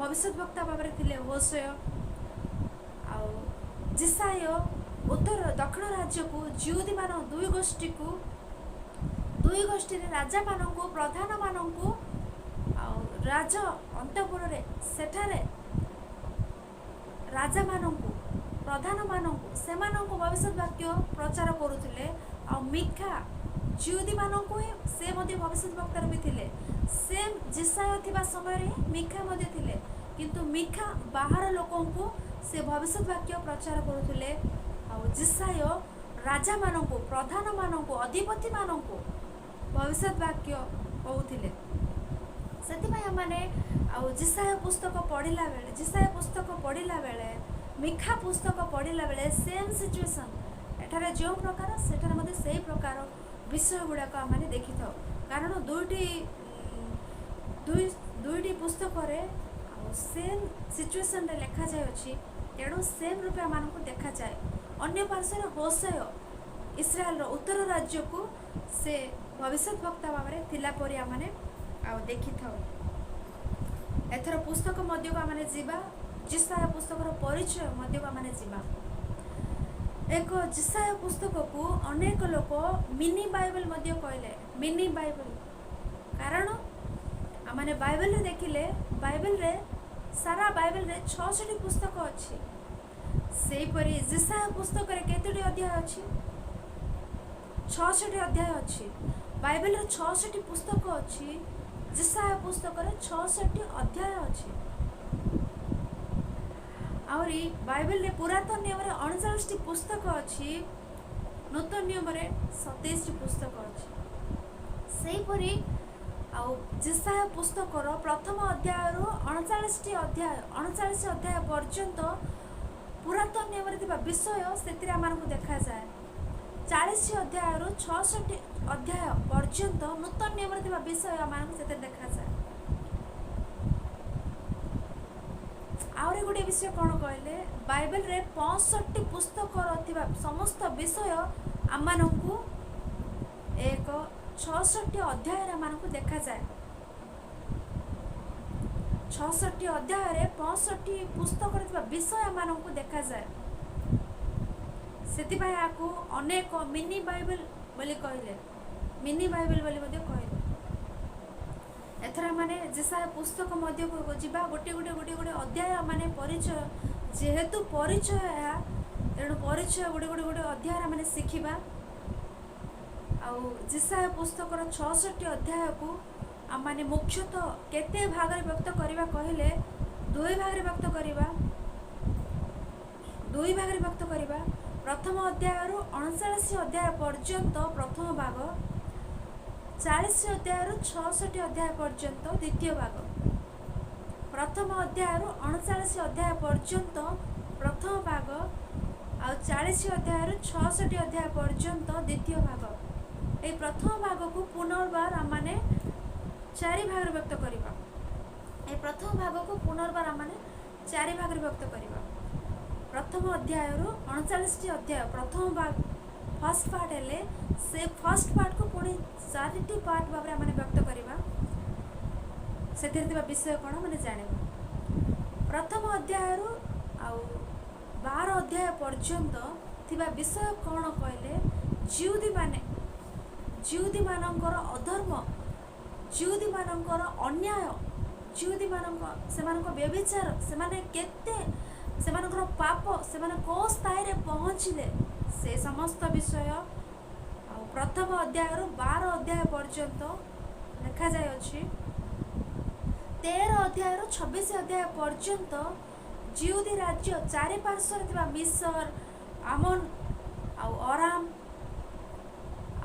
भविष्य वक्ता भाव थिले होशेया आ जिसाया उत्तर दक्षिण राज्य को जिहुदी मान 2 गोष्ठी को 2 गोष्ठी रे राजा मान को प्रधान मान को राज अंतपुर रे सेठारे राजा मानू प्रधान मानू से भविष्य वाक्य प्रचार करुले आ मिखा जिहुदी मानू से भविष्य वक्तार भी थिले सेम जिसाया थिबा समय रे मिखा थिले किंतु मिखा बाहर लोकों को से भविष्य वाक्य प्रचार करुले आ जिसाया राजा मानू प्रधान मानू अधिपति मानू भविष्य वाक्य कहूथिले से माने जिसाया पुस्तक पढ़ला बेले जिसाया पुस्तक पढ़ला बेले मिखा पुस्तक पढ़ला बेले सेम सिचुएशन एठारे जो प्रकार सेठारे मते सेही प्रकार विषय गुड़ाक आम देखि था कारण दुईटी पुस्तक रे सेम सिचुएशन रे लिखा जाय अछि तेणु सेम रूपे आम देखा जाए अन्य पार्श्व होशेया इस्राएल उत्तर राज्य को से भविष्य वक्ता भाव में थिला परि आम देखि था एथर पुस्तक मध्य को आम जीवा जिसाया पुस्तक परिचय मध्य को आम जीवा एक जिसाया पुस्तक को अनेक लोक मिनी बाइबल मध्य कहले मिनी बाइबल कारण आमने बाइबल रे देखिले बाइबल रे सारा बाइबल रे 66 पुस्तक अच्छी से परी जिसाया पुस्तक रे केतोटी अध्याय अच्छी 66 अध्याय अच्छी बाइबल रे 66 पुस्तक अच्छी जिसाया पुस्तक रे 66 अध्याय अच्छी आउरी बाइबल रे पुरातन नियम रे 39 पुस्तक अच्छी नूतन नियम रे 27 पुस्तक अच्छी सेही परी आउ जिसाया पुस्तक रो प्रथम अध्याय रो 39 अध्याय पर्यंत पुरातन नियम रे थिबा विषय सेतिरा मानकु देखा जाए 40 अध्याय रो 66 अध्याय पर्यंत नूतन नियम रे थिबा विषय मानकु सेते देखा जाए आउरे गोटे विषय कौन कहले बाइबल रे 65 पुस्तक रथिबा समस्त विषय आमानकु एक 66 अध्याय रे आमानकु देखा जाए 66 अध्याय रे 65 पुस्तक रथिबा विषय आमानकु देखा जाए सेति भाई आकु अनेक मिनी बाइबल बोली कहले मिनी बाइबल बोली मध्य कहले। एथरा माने जेसाया पुस्तक मध्य को जीवा गोटे गोटे गोटे गोटे अध्याय माने परिचय जेहेतु परिचय है तेणु परिचय गोटे गोटे गोटे अध्याय माने शिखिबा। आउ जेसाया पुस्तक 66 अध्याय को आम माने मुख्यतः केते भाग रे व्यक्त करबा कहले दुई भाग रे व्यक्त करबा। दुई भाग रे व्यक्त करबा। प्रथम अध्याय रु 39 अध्याय पर्यंत प्रथम भाग, 40 अध्याय रु 66 अध्याय पर्यंत द्वितीय भाग। प्रथम अध्याय रु 39 अध्याय पर्यंत प्रथम भाग आ 40 अध्याय रु 66 अध्याय पर्यंत द्वितीय भाग। ए प्रथम भाग को पुनर्बार आम माने 4 भाग रे व्यक्त करबा। ए प्रथम भाग को पुनर्बार आम माने 4 भाग रे व्यक्त करबा। प्रथम अध्याय रु 39 अध्याय प्रथम भाग फर्स्ट पार्ट हेले से फर्स्ट पार्ट को पुणी 4टी पार्ट भाव में व्यक्त करवा। से विषय कौन मैंने जानवा। प्रथम अध्याय रु 12 अध्याय पर्यंत थिबा विषय कौन कहले जिहुदी मानकर अधर्म, जिहुदी मानकर अन्याय, जिहुदी मानक व्यभिचार, सेमाने केते सेमानकर पाप, सेमाने को स्थायी रे पहुँचले से समस्त विषय प्रथम अध्याय रु 12 अध्याय पर्यंत लिखा जाय अछि। 13 अध्याय रु 26 अध्याय पर्यंत जिहुदी राज्य चारि पार्श्वर थिबा मिस्र, आमन आ अराम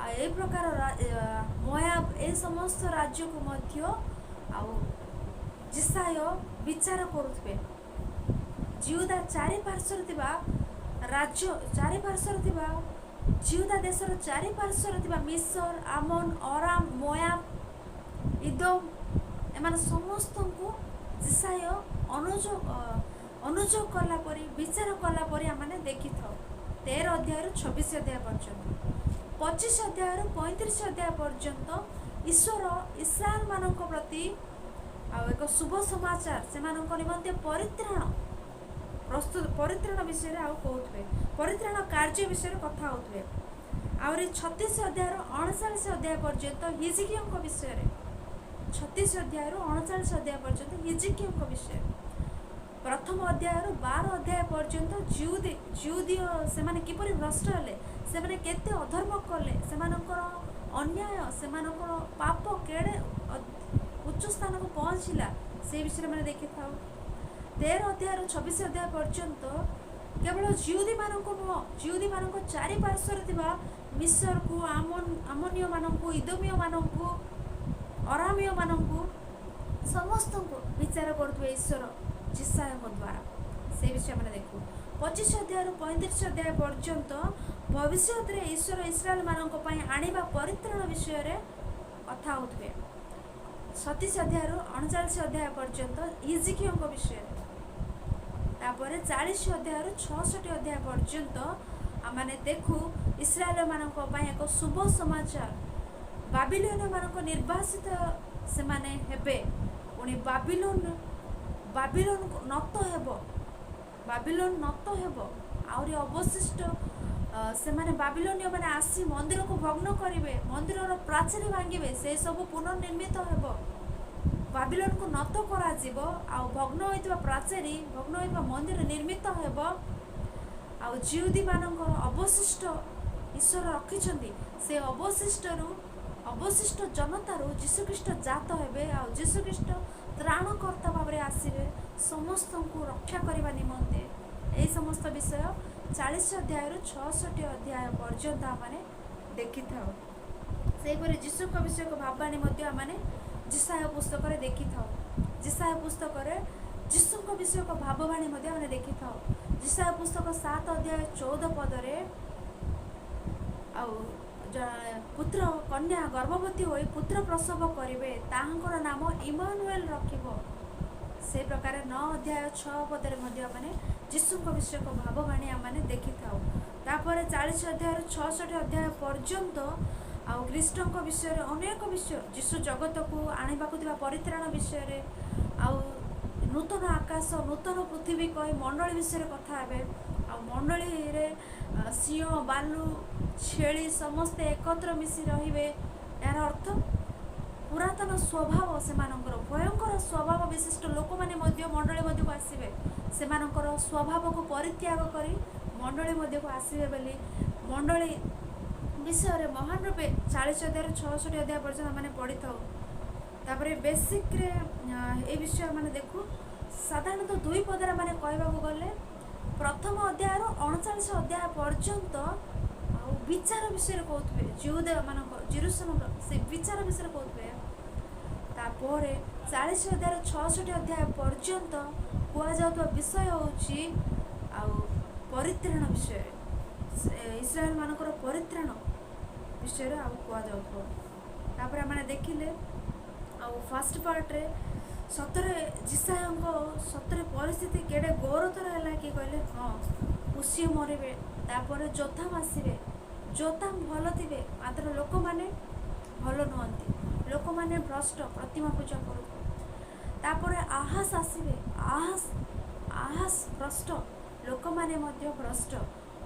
आ ए प्रकार मोयाब ए समस्त राज्य को मध्य जिसाय विचार करुथबे। जिहुदा चारि पार्श्वर थिबा राज्य, चारि पार्श्वर थिबा जिहुदा देशर चारि पार्श्वर थिबा मिस्र, आमन, अराम, मोयाब, इदोम एमान समस्त को जिसाय अनुजोग कला परी विचार कला परी आमने देखि थाउ। 13 अध्याय रु 26 अध्याय पर्यंत, 25 अध्याय रु 35 अध्याय पर्यंत ईश्वर इस्राएल मानक प्रति एक शुभ समाचार से निमंते परित्राण विषय कहते, परित्राण कार्य विषय कथा होते। आहरी 36 अध्याय 39 अध्याय पर्यंत हिजकिया विषय, 36 अध्याय 39 अध्याय पर्यंत हिजकिया विषय। प्रथम अध्याय 12 अध्याय पर्यंत जिहुदी से किपरि भ्रष्ट हेले, से केते अधर्म कले, से अन्याय, से पाप केड़े उच्च स्थान को पहुँचला से विषय मैंने देखि था। 13 अध्याय 26 अध्याय पर्यंत केवल जिहुदी मानक नुह, जिहुदी मानक चारि पार्श्वर थिबा मिस्र को, आमोनिय मानक, इदोमिय मानक, अरामिय मानक समस्त को विचार करथबे ईश्वर जिसाय द्वारा से विषय मैंने देखू। 25 अध्याय 35 अध्याय पर्यंत भविष्य में ईश्वर इस्राएल मानक पई आनिबा परित्राण विषय रे कथा होथबे। 37 अध्याय 39 अध्याय पर्यंत हिजकिया विषय। तापर 40 अध्याय 66 अध्याय पर्यंत आमने देखू इस्राएल मानक पई एक शुभ समाचार। बाबिलोन मानक निर्वासित से माने हेबे, पुणी बाबिलोन नत हेबो, बाबिलोन नत हेबो। आउरी अवशिष्ट से माने बाबिलोनिय माने आसी मंदिर को भग्न करिवे, मंदिर प्राचीर भांगिवे, से सब पुनर्निर्मित हेबो। बाबिलोन को नत करा जीवो, आ भग्न होइतबा प्राचीरी, भग्न होइतबा मंदिर निर्मित हेबो। आ जिहुदी मानकर अवशिष्ट ईश्वर रखिछन्ती, से अवशिष्ट जनतारू जीशुख्रीष्ट जात हेबे। आ जीशुख्रीष्ट त्राणकर्ता भाव में आसवे समस्त को रक्षा करने निमंते। यही समस्त विषय 40 अध्याय 66 अध्याय पर्यंत आमने देखि थाउ। सेहीपरि जीशु विषय को भावाणी आमने जिसाय पुस्तक रे देखि थाउ। जिसाय पुस्तक रे जीशु विषय को भाववाणी आमने देखि थाउ। जिसाय पुस्तक 7 अध्याय 14 पद रे पुत्र कन्या गर्भवती होई पुत्र प्रसव करिवे, ताहांकर नाम इमानुएल रखिबो। से प्रकार 9 अध्याय 6 पदरे माने जीशु विषय को भाववाणी आमने देखि थाउ। तापर 40 अध्याय 66 अध्याय पर्यंत कृष्ण विषय अनेक विषय, जीशु जगत को आनिबा परित्राण विषय, नूतन आकाश नूतन पृथ्वी कही मंडली विषय कथा हेबे। मंडली रे सिंह बालू छेली समस्ते एकत्र मिसी रहिबे। यार अर्थ पुरातन स्वभाव से भयंकर स्वभाव विशिष्ट लोक मैंने मंडली मध्य को आसवे से स्वभाव को परित्याग कर मंडली मध्य को आसवे बोली मंडली विषय महान रूपे 40 अध्याय 66 अध्याय पर्यटन मैंने पढ़ी था। तापर बेसिक ये विषय मैंने देखू साधारणतः दुई पदर मैंने कहवाक गले प्रथम अध्याय 39 अध्याय पर्यंत विचार विषय कहते जिहुदा मान जेरुसलेम से विचार विषय कहते तापर 40 अध्याय 66 अध्याय पर्यंत कहुआ विषय हूँ परित्राण विषय इस्राएल मानकर परित्राण विषय आपर आम देखिले फास्ट पार्ट्रे सतरे जिसाया सतरे परिस्थिति केड़े गौरतर है कि कहले हाँ उसी मरवे तापर जोताम आसवे जोताम भल थे मात्र लोक मैंने भल नुहति लोक मैंने भ्रष्ट प्रतिमा पूजा कर आहास आसवे आहास भ्रष्ट लोक मैंने भ्रष्ट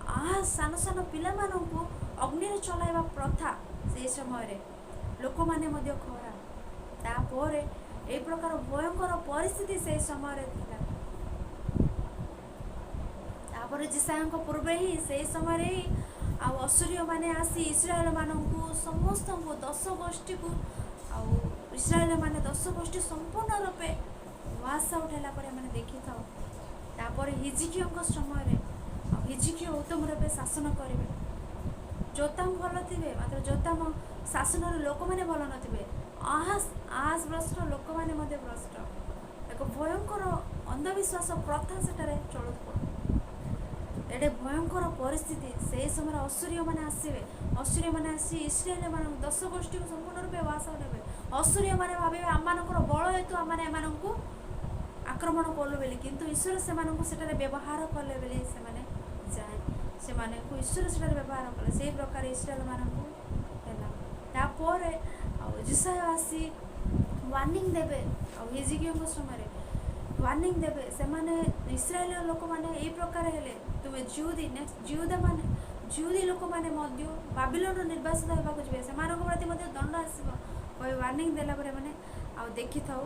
आहास सान सान पिला अग्नि चलाइबा प्रथा से समय लोक मैंने खरा तापर ए प्रकार भयंकर परिस्थिति से समय तापर जिसाया पूर्व ही से समय ही असुरीय माने आसी इस्राएल मानू समस्त 10 गोष्ठी को इस्राएल माने 10 गोष्ठी संपूर्ण रूपे वास आउट है मैंने देखी था। तापर हिजकिया समय हिजकिया उत्तम रूपे शासन करेंगे जोताम भल थे मात्र जोताम शासन लोक मैंने भल नथिबे आहास भ्रष्ट लोक मैंने भ्रष्ट एक भयंकर अंधविश्वास प्रथा से चलुव एटे भयंकर परिस्थिति से समय असुरीय मैंने आसवे असुरीय मैंने आसी इस्राएल मान 10 गोष्ठी को संपूर्ण रूपे वास आउटे असुरीय मैंने भावे आम बल हेतु आम आक्रमण कलु बोली किंतु ईश्वर से व्यवहार कले बोली से ईश्वर से व्यवहार कले से प्रकार इस्राएल मानू जिसाया आसी वार्निंग देवे हिजकिया समय वार्निंग देवे से इस्राएल लोक मैंने यही प्रकार हेले तुम्हें जिहुदी नेक्स्ट जिहुदी लोक मैंने बाबिलोन निर्वासित होगा जी से प्रति दंड आसो कह वार्निंग देला मैंने देखी था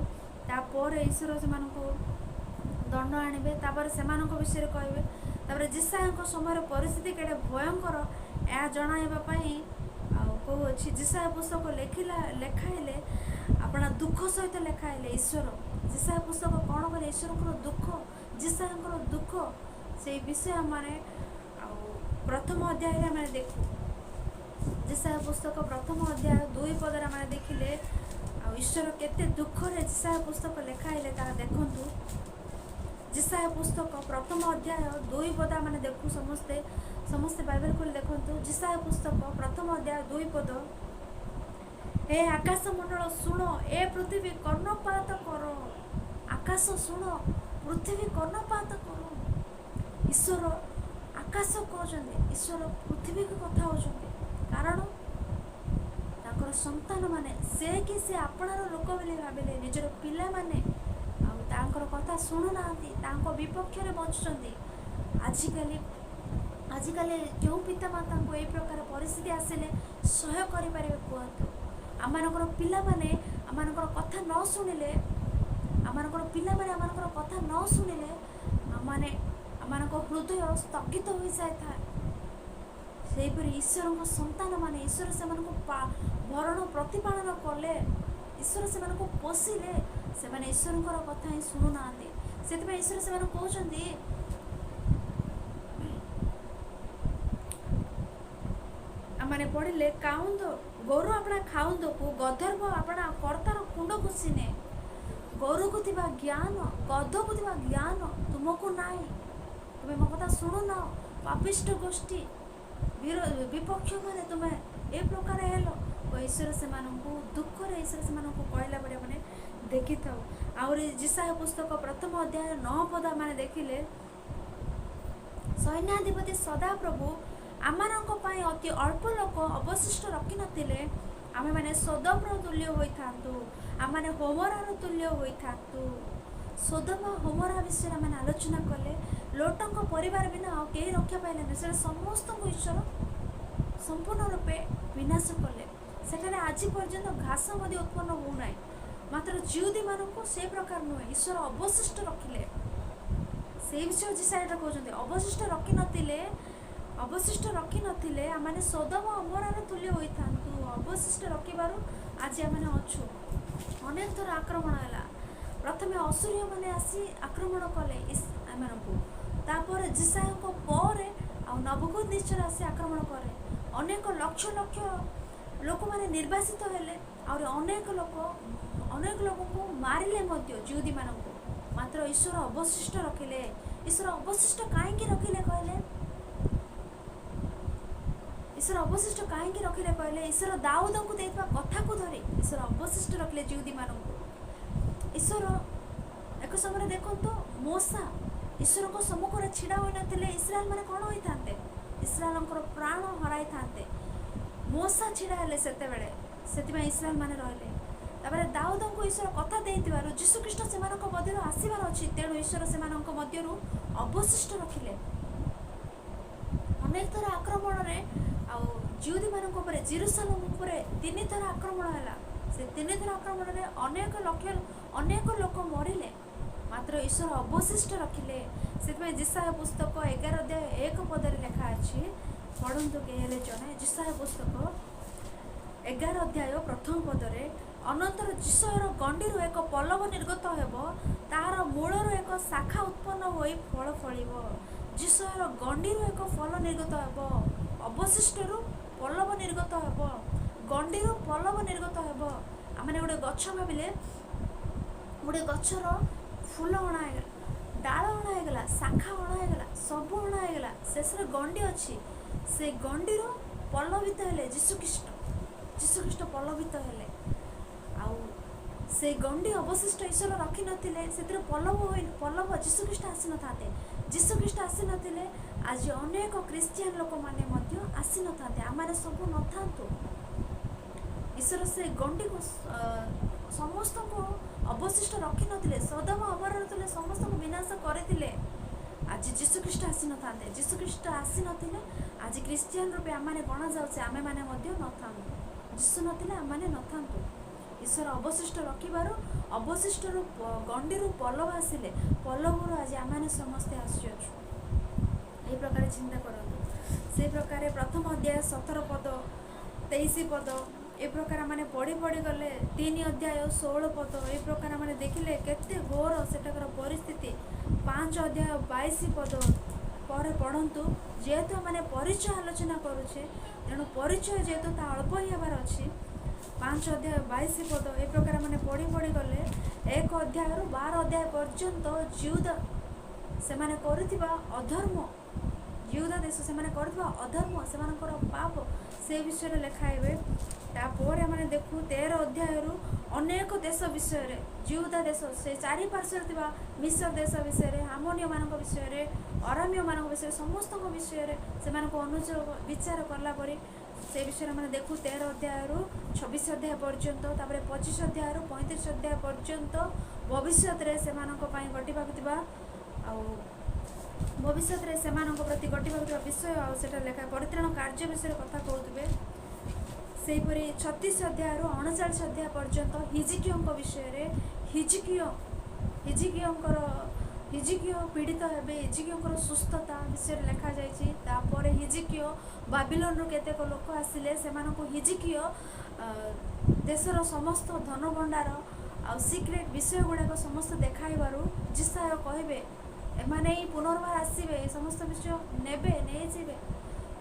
तापर ईश्वर से दंड आणवे से विषय कहे जिसाया समय परिस्थिति केड़े भयंकर यह जनाइवाई कौ अच्छी जिसाया पुस्तक लेखाइले अपना दुख सहित लेखाइले ईश्वर जिसाया पुस्तक कौन करे ईश्वर दुख जिसाया दुख से विषय माने प्रथम अध्याय मैंने देखू जिसाया पुस्तक प्रथम अध्याय 2 पदर मैंने देखिले ईश्वर केते दुख रे जिसाया पुस्तक लेखाइले देखु जिसाया पुस्तक प्रथम अध्याय 2 पद मैंने देखू समस्ते समस्ते बाइबल को देखु जिसाया पुस्तक प्रथम अध्याय 2 पद हे आकाश मंडल शुण ए पृथ्वी कर्णपात कर आकाश शुण पृथ्वी कर्णपात कर ईश्वर आकाश कहते ईश्वर पृथ्वी को कथा होचंते कारण ताकर संतान माने से कि से आपणार लोक बोली भाविले निजर पिला माने तांकर कथा शुणु ना विपक्ष में बचुंट आजिकल जो पिता माता को यही प्रकार परिस्थिति आसिले सह्य करें कहतु आम पिला माने आम कथा न शुणिले आम पिला माने आम कथा न शुणिले आम हृदय स्थगित हो जाए सेपरी ईश्वर संतान माने ईश्वर से भरण प्रतिपालन कले ईश्वर से पोषिले से ईश्वर कथा ही शुणुना से ईश्वर से कहते मैंने पढ़िले काउंद गोरु अपना खाउंद को गधर्व अपना कर्तार कुंड घुसीने गोरु को थिबा ज्ञान गध को थिबा ज्ञान तुमको नाई तुम्हें मो कथा शुणु न पापिष्ट गोष्ठी विपक्ष मैंने तुम्हें ए प्रकार हेलो ईश्वर से दुख रे ईश्वर से कहला बड़े मैंने देखी था आउरी जिसाया पुस्तक प्रथम अध्याय 9 पद मैंने देखिले सैन्याधिपति सदा प्रभु आमानंको पाई अति अल्प लोक अवशिष्ट रखी नथिले आमे माने सोदमर तुल्य होई थांतु आमे माने होमरार तुल्य होई थांतु सोदम होमरा विषय माने आलोचना कले लोटंक परिवार बिना आ केही रक्षा पाइले से समस्त को ईश्वर संपूर्ण रूपे विनाश कले ସେଠାରେ ଆଜି ପର୍ଯ୍ୟନ୍ତ ଘାସ ମଧ୍ୟ ଉତ୍ପନ୍ନ ହେଉନାହିଁ। ମାତ୍ର ଜିହୁଦୀମାନଙ୍କୁ ସେ ପ୍ରକାର ନୁହେଁ, ଈଶ୍ୱର ଅବଶିଷ୍ଟ ରଖିଲେ। ସେଇ ବିଷୟ ଜିସାଇଟା କହୁଛନ୍ତି, ଅବଶିଷ୍ଟ ରଖିନଥିଲେ ଆମମାନେ ସୋଦମ ଅମରାର ତୁଲ୍ୟ ହୋଇଥାନ୍ତୁ। ଅବଶିଷ୍ଟ ରଖିବାରୁ ଆଜି ଆମମାନେ ଅଛୁ। ଅନେକ ଥର ଆକ୍ରମଣ ହେଲା। ପ୍ରଥମେ ଅସୁରୀୟମାନେ ଆସି ଆକ୍ରମଣ କଲେ ଏମାନଙ୍କୁ, ତାପରେ ଜିସାୟଙ୍କ ପରେ ଆଉ ନବୁକଦ୍ନେଚ୍ଛର ଆସି ଆକ୍ରମଣ କରେ। ଅନେକ ଲକ୍ଷ ଲକ୍ଷ ଲୋକମାନେ ନିର୍ବାସିତ ହେଲେ, ଆହୁରି ଅନେକ ଲୋକଙ୍କୁ ମାରିଲେ ମଧ୍ୟ ଜିହୁଦୀମାନଙ୍କୁ। ମାତ୍ର ଈଶ୍ୱର ଅବଶିଷ୍ଟ ରଖିଲେ। ଈଶ୍ୱର ଅବଶିଷ୍ଟ କାହିଁକି ରଖିଲେ କହିଲେ? ଈଶ୍ୱର ଦାଉଦଙ୍କୁ ଦେଇଥିବା କଥାକୁ ଧରି ଈଶ୍ୱର ଅବଶିଷ୍ଟ ରଖିଲେ ଜିହୁଦୀମାନଙ୍କୁ। ଈଶ୍ୱର ଏକ ସମୟରେ ଦେଖନ୍ତୁ, ମୋଶା ଈଶ୍ୱରଙ୍କ ସମ୍ମୁଖରେ ଛିଡ଼ା ହୋଇନଥିଲେ ଇସ୍ରାଏଲ ମାନେ କ'ଣ ହୋଇଥାନ୍ତେ? ଇସ୍ରାଏଲଙ୍କର ପ୍ରାଣ ହରାଇଥାନ୍ତେ। ମୋଶା ଛିଡ଼ା ହେଲେ ସେତେବେଳେ, ସେଥିପାଇଁ ଇସ୍ରାଏଲ ମାନେ ରହିଲେ। ତାପରେ ଦାଉଦଙ୍କୁ ଈଶ୍ୱର କଥା ଦେଇଥିବାରୁ ଯୀଶୁଖ୍ରୀଷ୍ଟ ସେମାନଙ୍କ ମଧ୍ୟରୁ ଆସିବାର ଅଛି, ତେଣୁ ଈଶ୍ୱର ସେମାନଙ୍କ ମଧ୍ୟରୁ ଅବଶିଷ୍ଟ ରଖିଲେ। ଅନେକ ଥର ଆକ୍ରମଣରେ ଆଉ ଜିହୁଦୀମାନଙ୍କ ଉପରେ, ଜେରୁସାଲେମ ଉପରେ 3 ଥର ଆକ୍ରମଣ ହେଲା। ସେ 3 ଥର ଆକ୍ରମଣରେ ଅନେକ ଲୋକ ମରିଲେ, ମାତ୍ର ଈଶ୍ୱର ଅବଶିଷ୍ଟ ରଖିଲେ। ସେଥିପାଇଁ ଜିସାୟ ପୁସ୍ତକ 11 ଅଧ୍ୟାୟ 1 ପଦରେ ଲେଖା ଅଛି, ପଢ଼ନ୍ତୁ କେହି ହେଲେ ଜଣେ। ଜିସାୟ ପୁସ୍ତକ 11 ଅଧ୍ୟାୟ 1 ପଦରେ, ଅନନ୍ତର ଜିସୟର ଗଣ୍ଡିରୁ ଏକ ପଲ୍ଲବ ନିର୍ଗତ ହେବ, ତାହାର ମୂଳରୁ ଏକ ଶାଖା ଉତ୍ପନ୍ନ ହୋଇ ଫଳ ଫଳିବ। ଜିସୟର ଗଣ୍ଡିରୁ ଏକ ଫଳ ନିର୍ଗତ ହେବ, ଅବଶିଷ୍ଟରୁ ପଲ୍ଲବ ନିର୍ଗତ ହେବ, ଗଣ୍ଡିରୁ ପଲ୍ଲବ ନିର୍ଗତ ହେବ। ଆମେ ଗୋଟେ ଗଛ ଭାବିଲେ, ଗୋଟେ ଗଛର ଫୁଲ ଅଣା ହେଇଗଲା, ଡାଳ ଅଣା ହେଇଗଲା, ଶାଖା ଅଣା ହେଇଗଲା, ସବୁ ଅଣା ହେଇଗଲା, ଶେଷରେ ଗଣ୍ଡି ଅଛି। ସେ ଗଣ୍ଡିରୁ ପଲ୍ଲବିତ ହେଲେ ଯୀଶୁଖ୍ରୀଷ୍ଟ ପଲ୍ଲବିତ ହେଲେ। ଆଉ ସେ ଗଣ୍ଡି ଅବଶିଷ୍ଟ ଈଶ୍ୱର ରଖିନଥିଲେ, ସେଥିରେ ପଲ୍ଲବ ଯୀଶୁଖ୍ରୀଷ୍ଟ ଆସିନଥାନ୍ତେ। ଯୀଶୁଖ୍ରୀଷ୍ଟ ଆସିନଥିଲେ ଆଜି ଅନେକ ଖ୍ରୀଷ୍ଟିଆନ ଲୋକମାନେ ମଧ୍ୟ ଆସିନଥାନ୍ତେ, ଆମମାନେ ସବୁ ନଥାନ୍ତୁ। ଈଶ୍ୱର ସେ ଗଣ୍ଡିକୁ ସମସ୍ତଙ୍କୁ ଅବଶିଷ୍ଟ ରଖିନଥିଲେ, ସୋଦମ ଅମରାର ତୁଲ୍ୟ ସମସ୍ତଙ୍କୁ ବିନାଶ କରିଥିଲେ। ଆଜି ଯୀଶୁଖ୍ରୀଷ୍ଟ ଆସିନଥାନ୍ତେ। ଯୀଶୁଖ୍ରୀଷ୍ଟ ଆସିନଥିଲେ ଆଜି ଖ୍ରୀଷ୍ଟିଆନ ରୂପେ ଆମମାନେ ଗଣାଯାଉଛେ, ଆମେମାନେ ମଧ୍ୟ ନଥାନ୍ତୁ। ଯୀଶୁ ନଥିଲେ ଆମମାନେ ନଥାନ୍ତୁ। ଈଶ୍ୱର ଅବଶିଷ୍ଟ ରଖିବାରୁ ଅବଶିଷ୍ଟରୁ ଗଣ୍ଡିରୁ ପଲ୍ଲବ ଆସିଲେ, ପଲ୍ଲବରୁ ଆଜି ଆମମାନେ ସମସ୍ତେ ଆସିଅଛୁ। ଏହି ପ୍ରକାର ଚିନ୍ତା କରନ୍ତୁ। ସେଇ ପ୍ରକାର 1 ଅଧ୍ୟାୟ 17 ପଦ 23 ପଦ ଏ ପ୍ରକାର ମାନେ ପଢ଼ି ଗଲେ 3 ଅଧ୍ୟାୟ 16 ପଦ ଏ ପ୍ରକାର ମାନେ ଦେଖିଲେ କେତେ ଘୋର ସେଠାକାର ପରିସ୍ଥିତି। 5 ଅଧ୍ୟାୟ 22 ପଦ ପରେ ପଢ଼ନ୍ତୁ। ଯେହେତୁ ଆମେ ପରିଚୟ ଆଲୋଚନା କରୁଛେ, ତେଣୁ ପରିଚୟ ଯେହେତୁ ତା ଅଳ୍ପ ହିଁ ହେବାର ଅଛି। 5 ଅଧ୍ୟାୟ 22 ପଦ ଏ ପ୍ରକାର ମାନେ ପଢ଼ି ଗଲେ 1 ଅଧ୍ୟାୟରୁ 12 ଅଧ୍ୟାୟ ପର୍ଯ୍ୟନ୍ତ ଜିହୁଦା ସେମାନେ କରୁଥିବା ଅଧର୍ମ, ଜିହୁଦା ଦେଶ ସେମାନେ କରୁଥିବା ଅଧର୍ମ, ସେମାନଙ୍କର ପାପ, ସେ ବିଷୟରେ ଲେଖା ହେବେ। ତାପରେ ଆମେ ଦେଖୁ 13 ଅଧ୍ୟାୟରୁ ଅନେକ ଦେଶ ବିଷୟରେ, ଜିହୁଦା ଦେଶ ସେ ଚାରିପାର୍ଶ୍ୱରେ ଥିବା ମିଶ୍ର ଦେଶ ବିଷୟରେ, ଆମୋନୀୟମାନଙ୍କ ବିଷୟରେ, ଅରାମୀୟମାନଙ୍କ ବିଷୟରେ, ସମସ୍ତଙ୍କ ବିଷୟରେ ସେମାନଙ୍କୁ ଅନୁଯୋଗ ବିଚାର କଲା ପରେ ସେ ବିଷୟରେ ଆମେ ଦେଖୁ 13 ଅଧ୍ୟାୟରୁ 26 ଅଧ୍ୟାୟ ପର୍ଯ୍ୟନ୍ତ। ତାପରେ 25 ଅଧ୍ୟାୟରୁ 35 ଅଧ୍ୟାୟ ପର୍ଯ୍ୟନ୍ତ ଭବିଷ୍ୟତରେ ସେମାନଙ୍କ ପାଇଁ ଘଟିବାକୁ ଥିବା ଆଉ ଭବିଷ୍ୟତରେ ସେମାନଙ୍କ ପ୍ରତି ଘଟିବାକୁ ଥିବା ବିଷୟ ଆଉ ସେଟା ଲେଖା ପରିତ୍ରାଣ କାର୍ଯ୍ୟ ବିଷୟରେ କଥା କହୁଥିବେ। ସେହିପରି 36 ଅଧ୍ୟାୟରୁ 39 ଅଧ୍ୟାୟ ପର୍ଯ୍ୟନ୍ତ ହିଜିକିୟଙ୍କ ବିଷୟରେ, ହିଜିକିୟ ପୀଡ଼ିତ ହେବେ, ହିଜିକିୟଙ୍କର ସୁସ୍ଥତା ବିଷୟରେ ଲେଖାଯାଇଛି। ତାପରେ ହିଜିକିୟ ବାବିଲୋନରୁ କେତେକ ଲୋକ ଆସିଲେ, ସେମାନଙ୍କୁ ହିଜିକିୟ ଦେଶର ସମସ୍ତ ଧନଭଣ୍ଡାର ଆଉ ସିକ୍ରେଟ୍ ବିଷୟ ଗୁଡ଼ାକ ସମସ୍ତ ଦେଖାଇବାରୁ ଜିସାୟ କହିବେ, ଏମାନେ ହିଁ ପୁନର୍ବାର ଆସିବେ, ଏ ସମସ୍ତ ବିଷୟ ନେଇଯିବେ।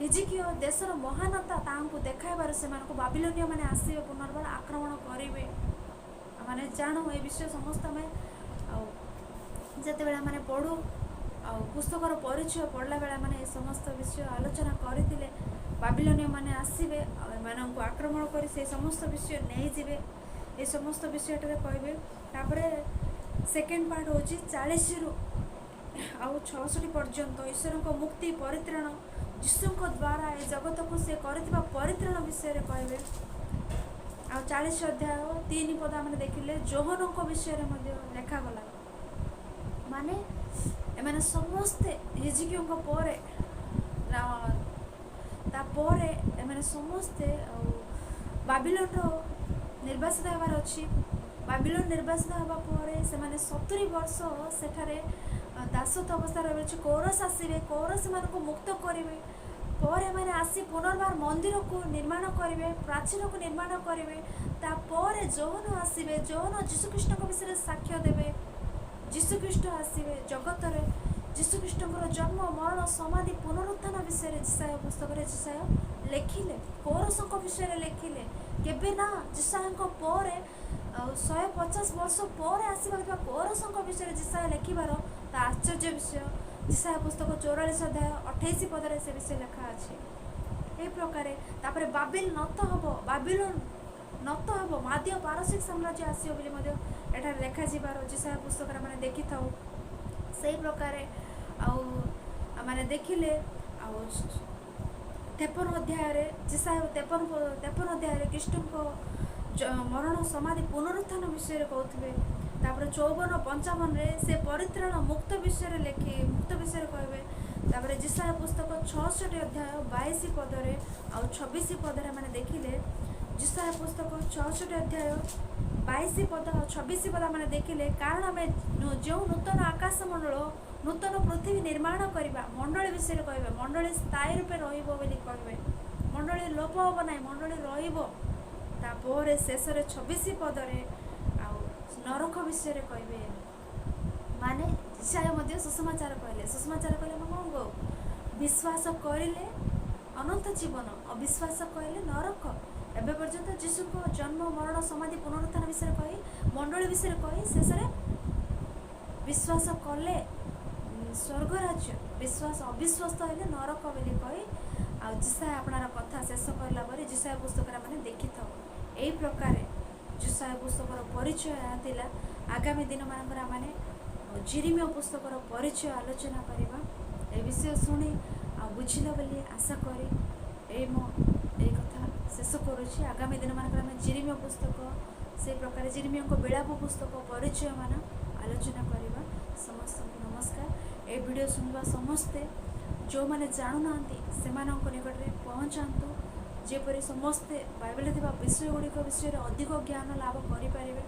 ହିଜିକିୟ ଦେଶର ମହାନତା ତାଙ୍କୁ ଦେଖାଇବାରୁ ସେମାନଙ୍କୁ ବାବିଲୋନୀୟ ମାନେ ଆସିବେ, ପୁନର୍ବାର ଆକ୍ରମଣ କରିବେ। ଆମେ ଜାଣୁ ଏ ବିଷୟ ସମସ୍ତ ଆମେ ଆଉ ଯେତେବେଳେ ଆମେ ପଢ଼ୁ ଆଉ ପୁସ୍ତକର ପରିଚୟ ପଢ଼ିଲା ବେଳେ ମାନେ ଏ ସମସ୍ତ ବିଷୟ ଆଲୋଚନା କରିଥିଲେ। ବାବିଲୋନୀୟ ମାନେ ଆସିବେ ଆଉ ଏମାନଙ୍କୁ ଆକ୍ରମଣ କରି ସେ ସମସ୍ତ ବିଷୟ ନେଇଯିବେ, ଏ ସମସ୍ତ ବିଷୟଟାରେ କହିବେ। ତାପରେ ସେକେଣ୍ଡ ପାର୍ଟ ହେଉଛି 40ରୁ ଆଉ 66 ପର୍ଯ୍ୟନ୍ତ ଈଶ୍ୱରଙ୍କ ମୁକ୍ତି ପରିତ୍ରାଣ, ଯୀଶୁଙ୍କ ଦ୍ୱାରା ଏ ଜଗତକୁ ସେ କରିଥିବା ପରିତ୍ରାଣ ବିଷୟରେ କହିବେ। ଆଉ 40 ଅଧ୍ୟାୟ 3 ପଦ ଆମେ ଦେଖିଲେ ଯୋହନଙ୍କ ବିଷୟରେ ମଧ୍ୟ ଲେଖାଗଲା। ମାନେ ଏମାନେ ସମସ୍ତେ ହିଜିକିୟଙ୍କ ପରେ ତାପରେ ଏମାନେ ସମସ୍ତେ ଆଉ ବାବିଲୋନର ନିର୍ବାସିତ ହେବାର ଅଛି। ବାବିଲୋନ ନିର୍ବାସିତ ହେବା ପରେ ସେମାନେ 70 ବର୍ଷ ସେଠାରେ ଦାସତ୍ୱ ଅବସ୍ଥାରେ ରହିବାର ଅଛି। କୌରସ ଆସିବେ, କୌରସ ସେମାନଙ୍କୁ ମୁକ୍ତ କରିବେ। ପରେ ଏମାନେ ଆସି ପୁନର୍ବାର ମନ୍ଦିରକୁ ନିର୍ମାଣ କରିବେ, ପ୍ରାଚୀରକୁ ନିର୍ମାଣ କରିବେ। ତାପରେ ଯୌନ ଆସିବେ, ଯୌନ ଯୀଶୁଖ୍ରୀଷ୍ଟଙ୍କ ବିଷୟରେ ସାକ୍ଷ୍ୟ ଦେବେ। ଯୀଶୁଖ୍ରୀଷ୍ଟ ଆସିବେ ଜଗତରେ, ଯୀଶୁଖ୍ରୀଷ୍ଟଙ୍କର ଜନ୍ମ, ମରଣ, ସମାଧି, ପୁନରୁତ୍ଥାନ ବିଷୟରେ ଯିଶାୟା ପୁସ୍ତକରେ ଯିଶାୟ ଲେଖିଲେ। କୌରସଙ୍କ ବିଷୟରେ ଲେଖିଲେ। କେବେ ନା ଯିଶାୟଙ୍କ ପରେ 150 ବର୍ଷ ପରେ ଆସିବାକୁ ଥିବା କୌରସଙ୍କ ବିଷୟରେ ଯିଶାୟ ଲେଖିବାର ତା ଆଶ୍ଚର୍ଯ୍ୟ ବିଷୟ। ଯିଶାୟ ପୁସ୍ତକ 44 ଅଧ୍ୟାୟ 28 ପଦରେ ସେ ବିଷୟ ଲେଖା ଅଛି। ଏହି ପ୍ରକାରେ ତାପରେ ବାବିଲ ନତ ହେବ, ବାବିଲୋନ ନତ ହେବ, ମାଦ୍ୟ ପାରସିକ ସାମ୍ରାଜ୍ୟ ଆସିବ ବୋଲି ମଧ୍ୟ ଏଠାରେ ଲେଖାଯିବାର ଯିଶାୟ ପୁସ୍ତକରେ ଆମେ ଦେଖିଥାଉ। ସେହି ପ୍ରକାରେ ଆଉ ମାନେ ଦେଖିଲେ ଆଉ 53 ଅଧ୍ୟାୟରେ ଯିଶାୟ 53 ଅଧ୍ୟାୟରେ ଖ୍ରୀଷ୍ଟଙ୍କ ମରଣ, ସମାଧି, ପୁନରୁତ୍ଥାନ ବିଷୟରେ କହୁଥିବେ। ତାପରେ 54 55ରେ ସେ ପରିତ୍ରାଣ ମୁକ୍ତ ବିଷୟରେ କହିବେ। ତାପରେ ଯିଶାୟ ପୁସ୍ତକ 66 ଅଧ୍ୟାୟ 22 ପଦରେ ଆଉ 26 ପଦରେ ମାନେ ଦେଖିଲେ, ଯିଶାୟ ପୁସ୍ତକ 66 ଅଧ୍ୟାୟ 22 ପଦ ଆଉ 26 ପଦ ମାନେ ଦେଖିଲେ, କାରଣ ଆମେ ଯେଉଁ ନୂତନ ଆକାଶ ମଣ୍ଡଳ, ନୂତନ ପୃଥିବୀ ନିର୍ମାଣ କରିବା, ମଣ୍ଡଳୀ ବିଷୟରେ କହିବେ। ମଣ୍ଡଳୀ ସ୍ଥାୟୀ ରୂପେ ରହିବ ବୋଲି କହିବେ। ମଣ୍ଡଳୀ ଲୋପ ହେବ ନାହିଁ, ମଣ୍ଡଳୀ ରହିବ। ତାପରେ ଶେଷରେ 26 ପଦରେ ଆଉ ନରକ ବିଷୟରେ କହିବେ। ମାନେ ଯିଶାୟ ମଧ୍ୟ ସୁସମାଚାର କହିଲେ। ସୁସମାଚାର କହିଲେ ଆମେ କ'ଣ କହୁ? ବିଶ୍ୱାସ କରିଲେ ଅନନ୍ତ ଜୀବନ, ଅବିଶ୍ୱାସ କହିଲେ ନରକ। ଏବେ ପର୍ଯ୍ୟନ୍ତ ଯୀଶୁଙ୍କ ଜନ୍ମ, ମରଣ, ସମାଧି, ପୁନରୁତ୍ଥାନ ବିଷୟରେ କହି, ମଣ୍ଡଳୀ ବିଷୟରେ କହି, ଶେଷରେ ବିଶ୍ୱାସ କଲେ ସ୍ୱର୍ଗ ରାଜ୍ୟ, ଅବିଶ୍ୱାସ ହେଲେ ନରକ ବୋଲି କହି ଆଉ ଯିଶାୟ ଆପଣାର କଥା ଶେଷ କରିଲା ପରେ ଯିଶାୟ ପୁସ୍ତକରେ ଆମେ ଦେଖିଥାଉ। ଏହି ପ୍ରକାରେ ଯିଶାୟ ପୁସ୍ତକର ପରିଚୟ ଏହା ଥିଲା। ଆଗାମୀ ଦିନମାନଙ୍କରେ ଆମେ ଯିରିମିୟ ପୁସ୍ତକର ପରିଚୟ ଆଲୋଚନା କରିବା। ଏ ବିଷୟ ଶୁଣି ଆଉ ବୁଝିଲ ବୋଲି ଆଶା କରି ଏଇ କଥା ଶେଷ କରୁଛି। ଆଗାମୀ ଦିନମାନଙ୍କରେ ଆମେ ଯିରିମିୟ ପୁସ୍ତକ, ସେହି ପ୍ରକାର ଯିରିମିୟଙ୍କ ବିଳାପ ପୁସ୍ତକ ପରିଚୟମାନ ଆଲୋଚନା କରିବା। ସମସ୍ତଙ୍କୁ ନମସ୍କାର। ଏ ଭିଡ଼ିଓ ଶୁଣିବା ସମସ୍ତେ ଯେଉଁମାନେ ଜାଣୁନାହାନ୍ତି ସେମାନଙ୍କ ନିକଟରେ ପହଞ୍ଚାନ୍ତୁ, ଯେପରି ସମସ୍ତେ ବାଇବେଲରେ ଥିବା ବିଷୟଗୁଡ଼ିକ ବିଷୟରେ ଅଧିକ ଜ୍ଞାନ ଲାଭ କରିପାରିବେ।